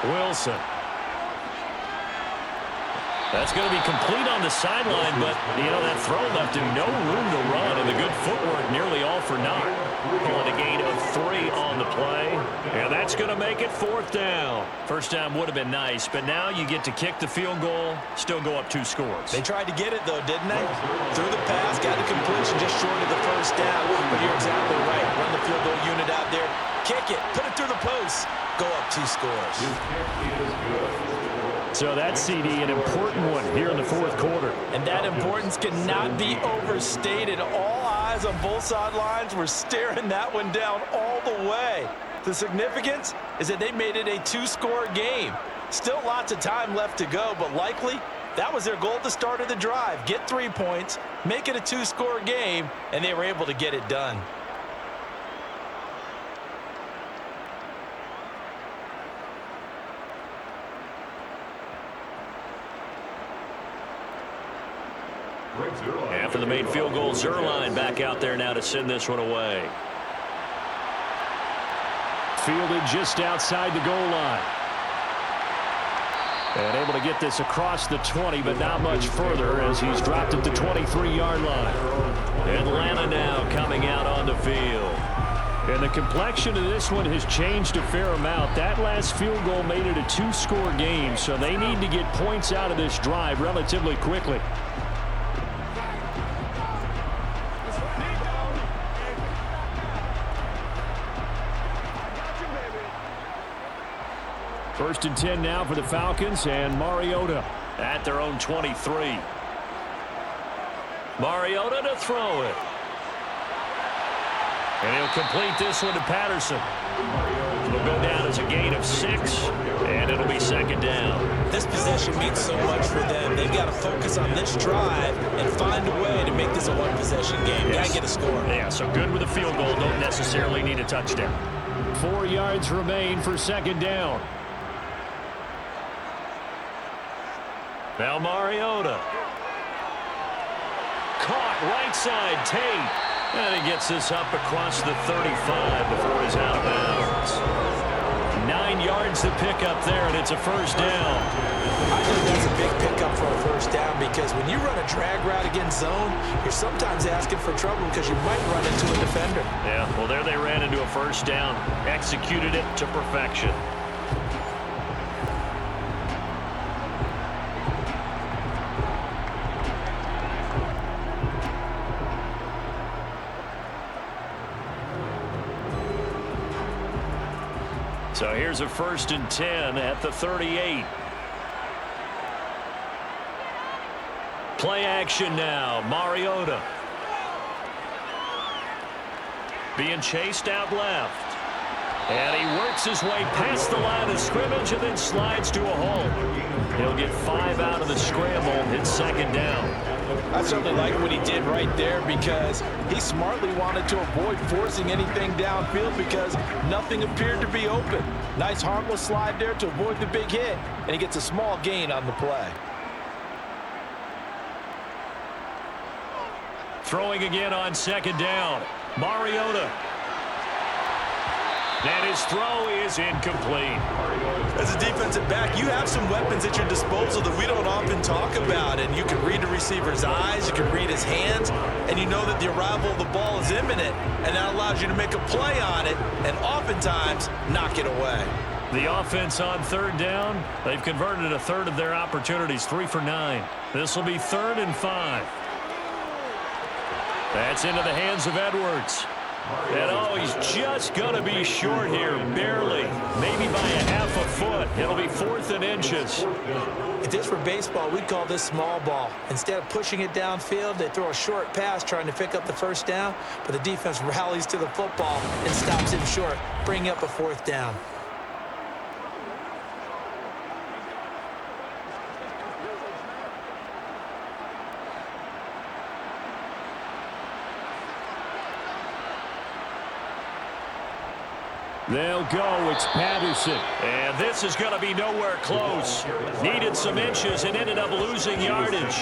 Wilson. That's going to be complete on the sideline, but, you know, that throw left him no room to run, and the good footwork nearly all for naught. Pulling a gain of 3 on the play, and that's going to make it 4th down. First down would have been nice, but now you get to kick the field goal, still go up 2 scores. They tried to get it, though, didn't they? Threw the pass, got the completion just short of the 1st down, but you're exactly right. Run the field goal unit out there, kick it, put it through the post, go up 2 scores. So that CD, an important one here in the 4th quarter. And that importance cannot be overstated. All eyes on both sidelines were staring that one down all the way. The significance is that they made it a 2-score game. Still lots of time left to go, but likely that was their goal at the start of the drive. Get 3 points, make it a 2-score game, and they were able to get it done. After the made field goal, Zerline back out there now to send this one away. Fielded just outside the goal line. And able to get this across the 20, but not much further as he's dropped at the 23-yard line. Atlanta now coming out on the field. And the complexion of this one has changed a fair amount. That last field goal made it a two-score game, so they need to get points out of this drive relatively quickly. First and 10 now for the Falcons, and Mariota at their own 23. Mariota to throw it. And he'll complete this one to Patterson. It'll go down as a gain of 6, and it'll be second down. This possession means so much for them. They've got to focus on this drive and find a way to make this a one-possession game. Yes. Got to get a score. Yeah, so good with a field goal. Don't necessarily need a touchdown. 4 yards remain for second down. Now Mariota. Caught right side, Tate. And he gets this up across the 35 before he's out of bounds. 9 yards to pick up there, and it's a first down. I think that's a big pickup for a first down because when you run a drag route against zone, you're sometimes asking for trouble because you might run into a defender. Yeah, well, there they ran into a first down. Executed it to perfection. So here's a first and 10 at the 38. Play action now. Mariota. Being chased out left. And he works his way past the line of scrimmage and then slides to a hole. He'll get 5 out of the scramble. It's second down. I certainly like what he did right there because he smartly wanted to avoid forcing anything downfield because nothing appeared to be open. Nice harmless slide there to avoid the big hit, and he gets a small gain on the play. Throwing again on second down. Mariota. And his throw is incomplete. As a defensive back, you have some weapons at your disposal that we don't often talk about. And you can read the receiver's eyes, you can read his hands, and you know that the arrival of the ball is imminent. And that allows you to make a play on it and oftentimes knock it away. The offense on third down, they've converted a third of their opportunities, 3 for 9. This will be 3rd and 5. That's into the hands of Edwards. And oh, he's just going to be short here, barely, maybe by a half a foot. It'll be 4th and inches. If this were baseball, we'd call this small ball. Instead of pushing it downfield, they throw a short pass trying to pick up the first down, but the defense rallies to the football and stops him short, bringing up a 4th down. They'll go. It's Patterson. And this is going to be nowhere close. Needed some inches and ended up losing yardage.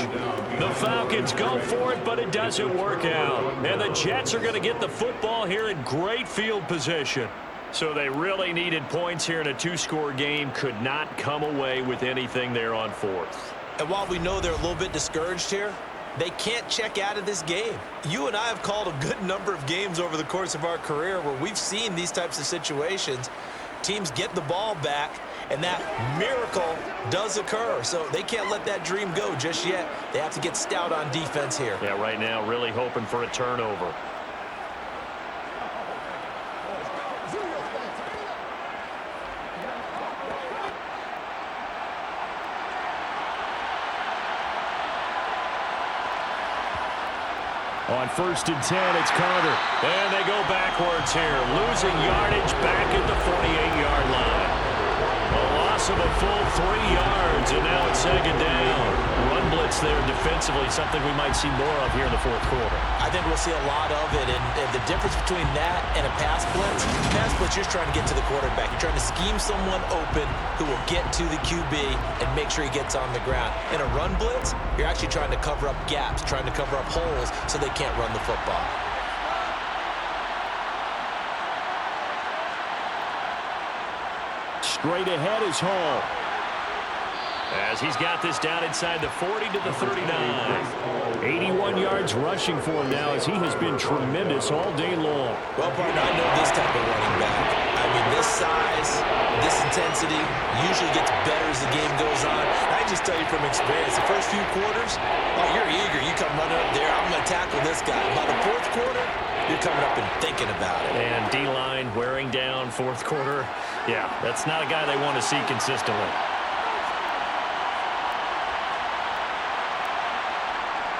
The Falcons go for it, but it doesn't work out. And the Jets are going to get the football here in great field position. So they really needed points here in a 2-score game. Could not come away with anything there on 4th. And while we know they're a little bit discouraged here, they can't check out of this game. You and I have called a good number of games over the course of our career where we've seen these types of situations. Teams get the ball back, and that miracle does occur. So they can't let that dream go just yet. They have to get stout on defense here. Yeah, right now really hoping for a turnover. On 1st and 10, it's Carter. And they go backwards here, losing yardage back at the 48-yard line. A loss of a full 3 yards, and now it's second down. Run blitz there defensively, something we might see more of here in the fourth quarter. I think we'll see a lot of it, and the difference between that and a pass blitz, you're just trying to get to the quarterback. You're trying to scheme someone open who will get to the QB and make sure he gets on the ground. In a run blitz, you're actually trying to cover up gaps, trying to cover up holes so they can't run the football. Straight ahead is Hall. As he's got this down inside the 40 to the 39. 81 yards rushing for him now as he has been tremendous all day long. Well, partner, I know this type of running back. I mean, this size, this intensity usually gets better as the game goes on. I just tell you from experience, the first few quarters, oh, you're eager. You come running up there, I'm going to tackle this guy. By the fourth quarter, you're coming up and thinking about it. And D-line wearing down fourth quarter. Yeah, that's not a guy they want to see consistently.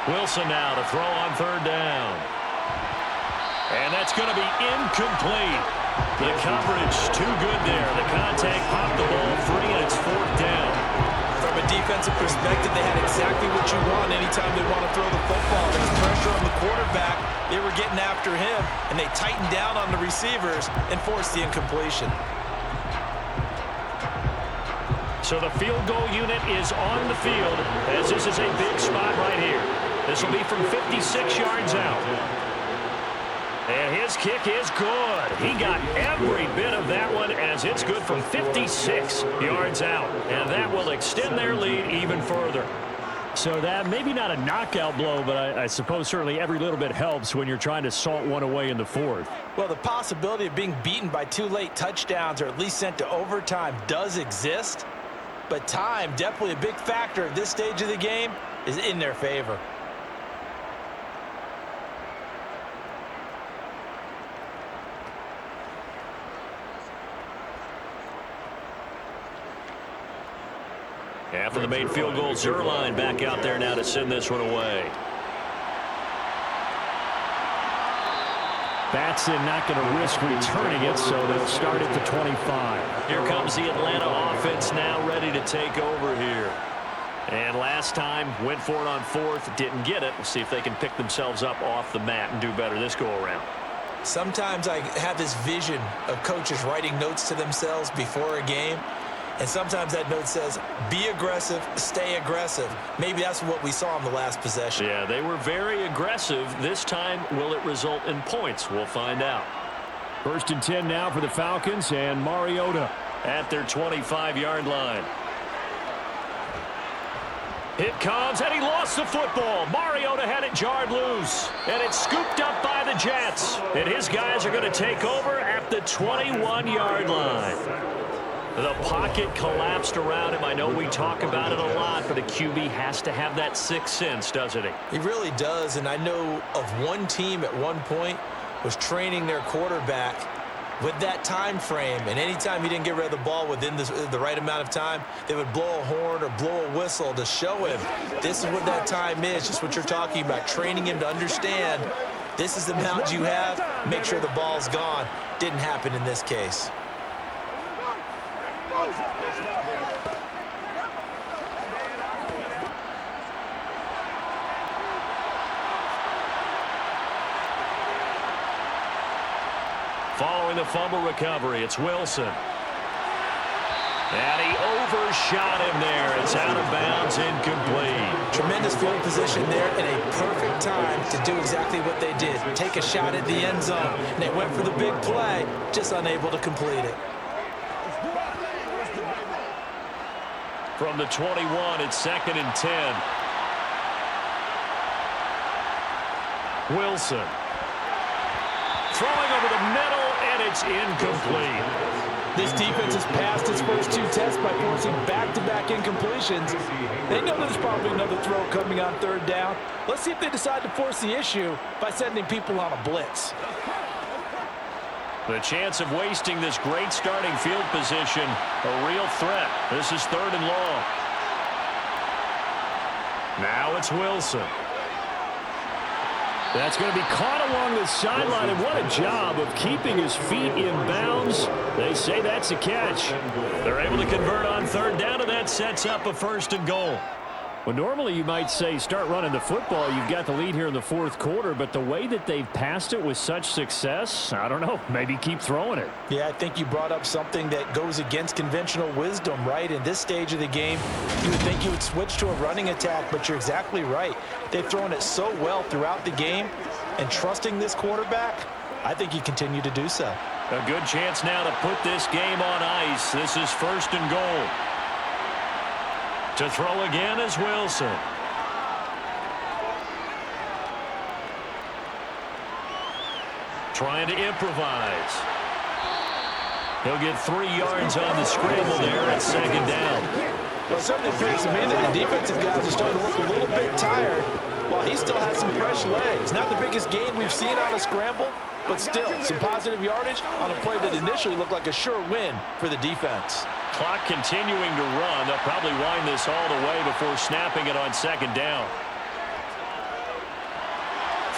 Wilson now to throw on third down. And that's going to be incomplete. The coverage too good there. The contact popped the ball free, and it's fourth down. From a defensive perspective, they had exactly what you want anytime they want to throw the football. There's pressure on the quarterback. They were getting after him, and they tightened down on the receivers and forced the incompletion. So the field goal unit is on the field as this is a big spot right here. This will be from 56 yards out. And his kick is good. He got every bit of that one as it's good from 56 yards out. And that will extend their lead even further. So that maybe not a knockout blow, but I suppose certainly every little bit helps when you're trying to salt one away in the fourth. Well, the possibility of being beaten by 2 late touchdowns or at least sent to overtime does exist. But time, definitely a big factor at this stage of the game, is in their favor. After the made field goal, Zerline back out there now to send this one away. Batson not going to risk returning it, so they'll start at the 25. Here comes the Atlanta offense now ready to take over here. And last time, went for it on fourth, didn't get it. We'll see if they can pick themselves up off the mat and do better this go-around. Sometimes I have this vision of coaches writing notes to themselves before a game. And sometimes that note says, be aggressive, stay aggressive. Maybe that's what we saw in the last possession. Yeah, they were very aggressive. This time, will it result in points? We'll find out. 1st and 10 now for the Falcons, and Mariota at their 25-yard line. It comes, and he lost the football. Mariota had it jarred loose, and it's scooped up by the Jets. And his guys are going to take over at the 21-yard line. The pocket collapsed around him. I know we talk about it a lot, but a QB has to have that sixth sense, doesn't he? He really does, and I know of one team at one point was training their quarterback with that time frame, and anytime he didn't get rid of the ball within the right amount of time, they would blow a horn or blow a whistle to show him this is what that time is, just what you're talking about, training him to understand this is the amount you have, make sure the ball's gone. Didn't happen in this case. Following the fumble recovery, it's Wilson. And he overshot him there. It's out of bounds, incomplete. Tremendous field position there and a perfect time to do exactly what they did. Take a shot at the end zone. And they went for the big play, just unable to complete it. From the 21, it's 2nd and 10. Wilson. Throwing over the middle, and it's incomplete. This defense has passed its first 2 tests by forcing back-to-back incompletions. They know there's probably another throw coming on 3rd down. Let's see if they decide to force the issue by sending people on a blitz. The chance of wasting this great starting field position, a real threat. This is 3rd and long. Now it's Wilson. That's going to be caught along the sideline, and what a job of keeping his feet in bounds. They say that's a catch. They're able to convert on 3rd down, and that sets up a 1st and goal. Well, normally you might say start running the football. You've got the lead here in the fourth quarter, but the way that they've passed it with such success, I don't know, maybe keep throwing it. Yeah, I think you brought up something that goes against conventional wisdom, right? In this stage of the game, you would think you would switch to a running attack, but you're exactly right. They've thrown it so well throughout the game, and trusting this quarterback, I think you continue to do so. A good chance now to put this game on ice. This is 1st and goal. To throw again is Wilson. Trying to improvise. He'll get 3 yards on the scramble there at 2nd down. Well, it certainly appears to me that the defensive guys are starting to look a little bit tired while he still has some fresh legs. Not the biggest gain we've seen on a scramble, but still some positive yardage on a play that initially looked like a sure win for the defense. Clock continuing to run. They'll probably wind this all the way before snapping it on 2nd down.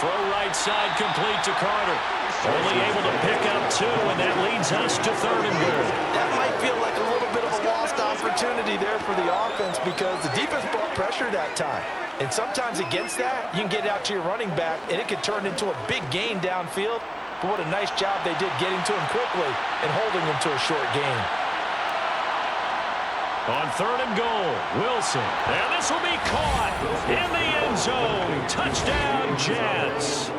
Throw right side complete to Carter. Only able to pick up 2, and that leads us to 3rd and goal. That might feel like a little bit of a lost opportunity there for the offense because the defense brought pressure that time. And sometimes against that, you can get out to your running back, and it could turn into a big gain downfield. But what a nice job they did getting to him quickly and holding him to a short gain. On 3rd and goal, Wilson. And this will be caught in the end zone. Touchdown, Jets.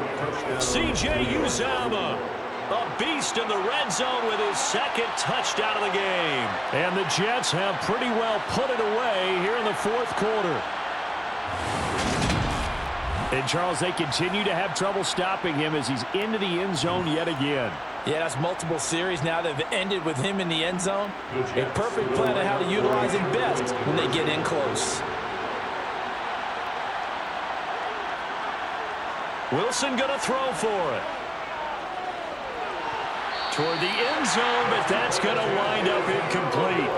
C.J. Uzomah, a beast in the red zone with his 2nd touchdown of the game. And the Jets have pretty well put it away here in the 4th quarter. And, Charles, they continue to have trouble stopping him as he's into the end zone yet again. Yeah, that's multiple series now that have ended with him in the end zone. A perfect plan on how to utilize him best when they get in close. Wilson going to throw for it. Toward the end zone, but that's going to wind up incomplete.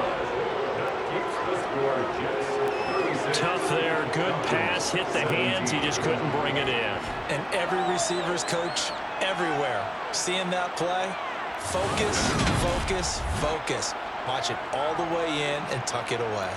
Tough there. Good pass. Hit the hands. He just couldn't bring it in. And every receiver's coach everywhere. Seeing that play, focus, focus, focus. Watch it all the way in and tuck it away.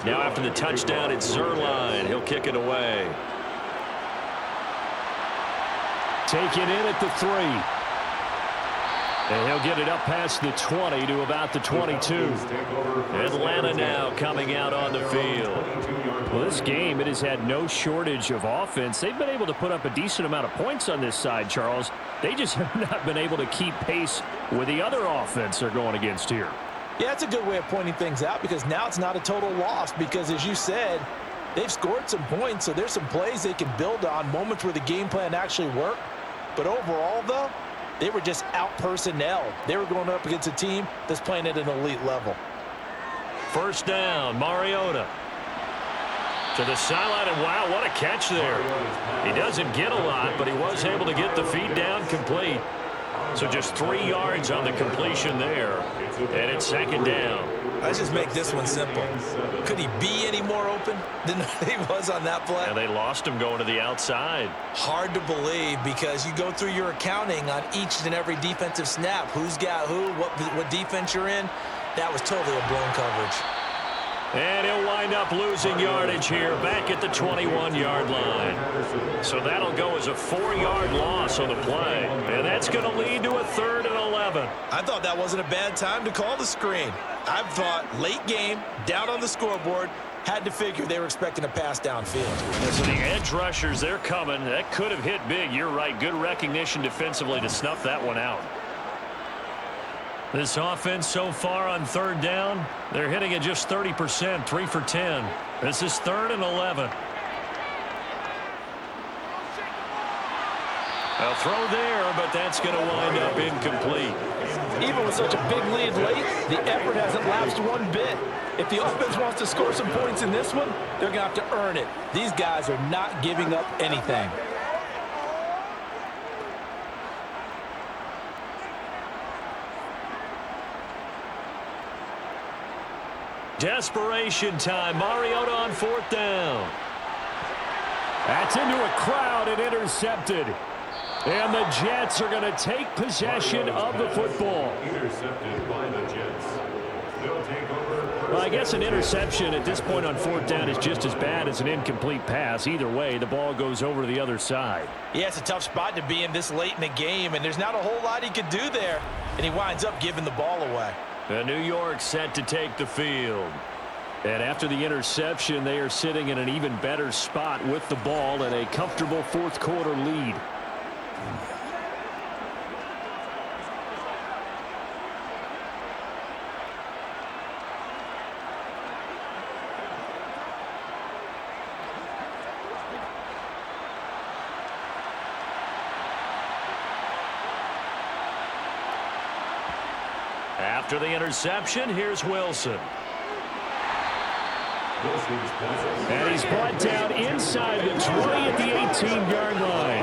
Now after the touchdown, it's Zerline. He'll kick it away. Take it in at the 3. And he'll get it up past the 20 to about the 22. Atlanta now coming out on the field. Well, this game, it has had no shortage of offense. They've been able to put up a decent amount of points on this side, Charles. They just have not been able to keep pace with the other offense they're going against here. Yeah, that's a good way of pointing things out because now it's not a total loss because, as you said, they've scored some points, so there's some plays they can build on, moments where the game plan actually worked. But overall, though, they were just out-personnel. They were going up against a team that's playing at an elite level. 1st down, Mariota. To the sideline, and wow, what a catch there. He doesn't get a lot, but he was able to get the feet down complete. So just 3 yards on the completion there. And it's 2nd down. Let's just make this one simple. Could he be any more open than he was on that play? And they lost him going to the outside. Hard to believe because you go through your accounting on each and every defensive snap. Who's got who, what defense you're in. That was totally a blown coverage. And he'll wind up losing yardage here back at the 21-yard line. So that'll go as a 4-yard loss on the play. And that's going to lead to a 3rd and 11. I thought that wasn't a bad time to call the screen. I thought late game, down on the scoreboard, had to figure they were expecting a pass downfield. And so the edge rushers, they're coming. That could have hit big. You're right. Good recognition defensively to snuff that one out. This offense so far on 3rd down, they're hitting at just 30%, 3 for 10. This is 3rd and 11. A throw there, but that's going to wind up incomplete. Even with such a big lead late, the effort hasn't lapsed one bit. If the offense wants to score some points in this one, they're going to have to earn it. These guys are not giving up anything. Desperation time. Mariota on 4th down. That's into a crowd and intercepted. And the Jets are going to take possession of the football. Intercepted by the Jets. They'll take over. Well, I guess an interception at this point on 4th down is just as bad as an incomplete pass. Either way, the ball goes over to the other side. Yeah, it's a tough spot to be in this late in the game, and there's not a whole lot he could do there. And he winds up giving the ball away. New York set to take the field. And after the interception, they are sitting in an even better spot with the ball and a comfortable 4th quarter lead. After the interception, here's Wilson. And he's brought down inside the 20 at the 18-yard line.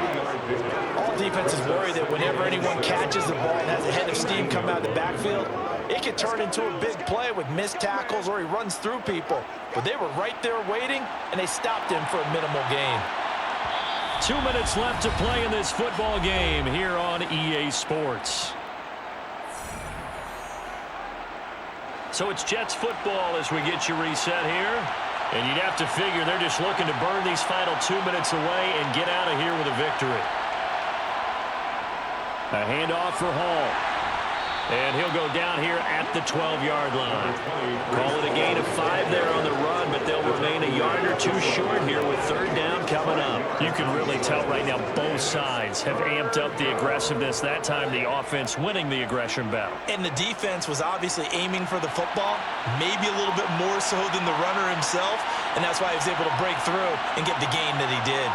All defenses worry that whenever anyone catches the ball and has a head of steam come out of the backfield, it can turn into a big play with missed tackles or he runs through people. But they were right there waiting, and they stopped him for a minimal gain. 2 minutes left to play in this football game here on EA Sports. So it's Jets football as we get you reset here. And you'd have to figure they're just looking to burn these final 2 minutes away and get out of here with a victory. A handoff for Hall. And he'll go down here at the 12-yard line. Call it a gain of 5 there on the run, but they'll remain a yard or 2 short here with 3rd down coming up. You can really tell right now both sides have amped up the aggressiveness. That time the offense winning the aggression battle. And the defense was obviously aiming for the football, maybe a little bit more so than the runner himself, and that's why he was able to break through and get the gain that he did.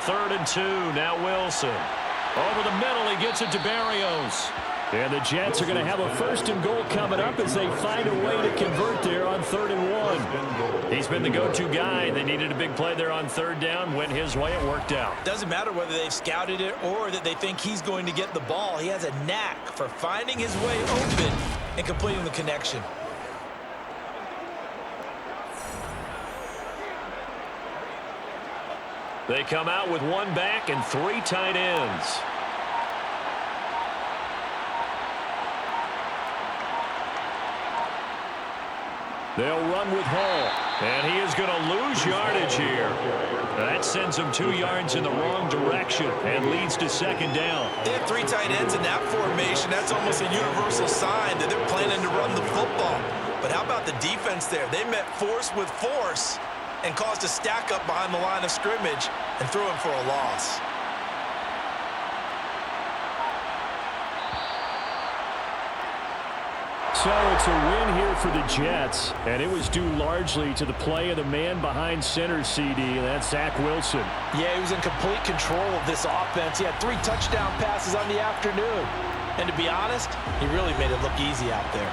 3rd and 2, now Wilson. Over the middle, he gets it to Barrios. And the Jets are going to have a 1st and goal coming up as they find a way to convert there on 3rd and 1. He's been the go-to guy. They needed a big play there on 3rd down. Went his way. It worked out. Doesn't matter whether they've scouted it or that they think he's going to get the ball. He has a knack for finding his way open and completing the connection. They come out with 1 back and 3 tight ends. They'll run with Hall. And he is going to lose yardage here. That sends him 2 yards in the wrong direction and leads to 2nd down. They have 3 tight ends in that formation. That's almost a universal sign that they're planning to run the football. But how about the defense there? They met force with force and caused a stack up behind the line of scrimmage and threw him for a loss. So it's a win here for the Jets, and it was due largely to the play of the man behind center, CD, and that's Zach Wilson. Yeah, he was in complete control of this offense. He had 3 touchdown passes on the afternoon. And to be honest, he really made it look easy out there.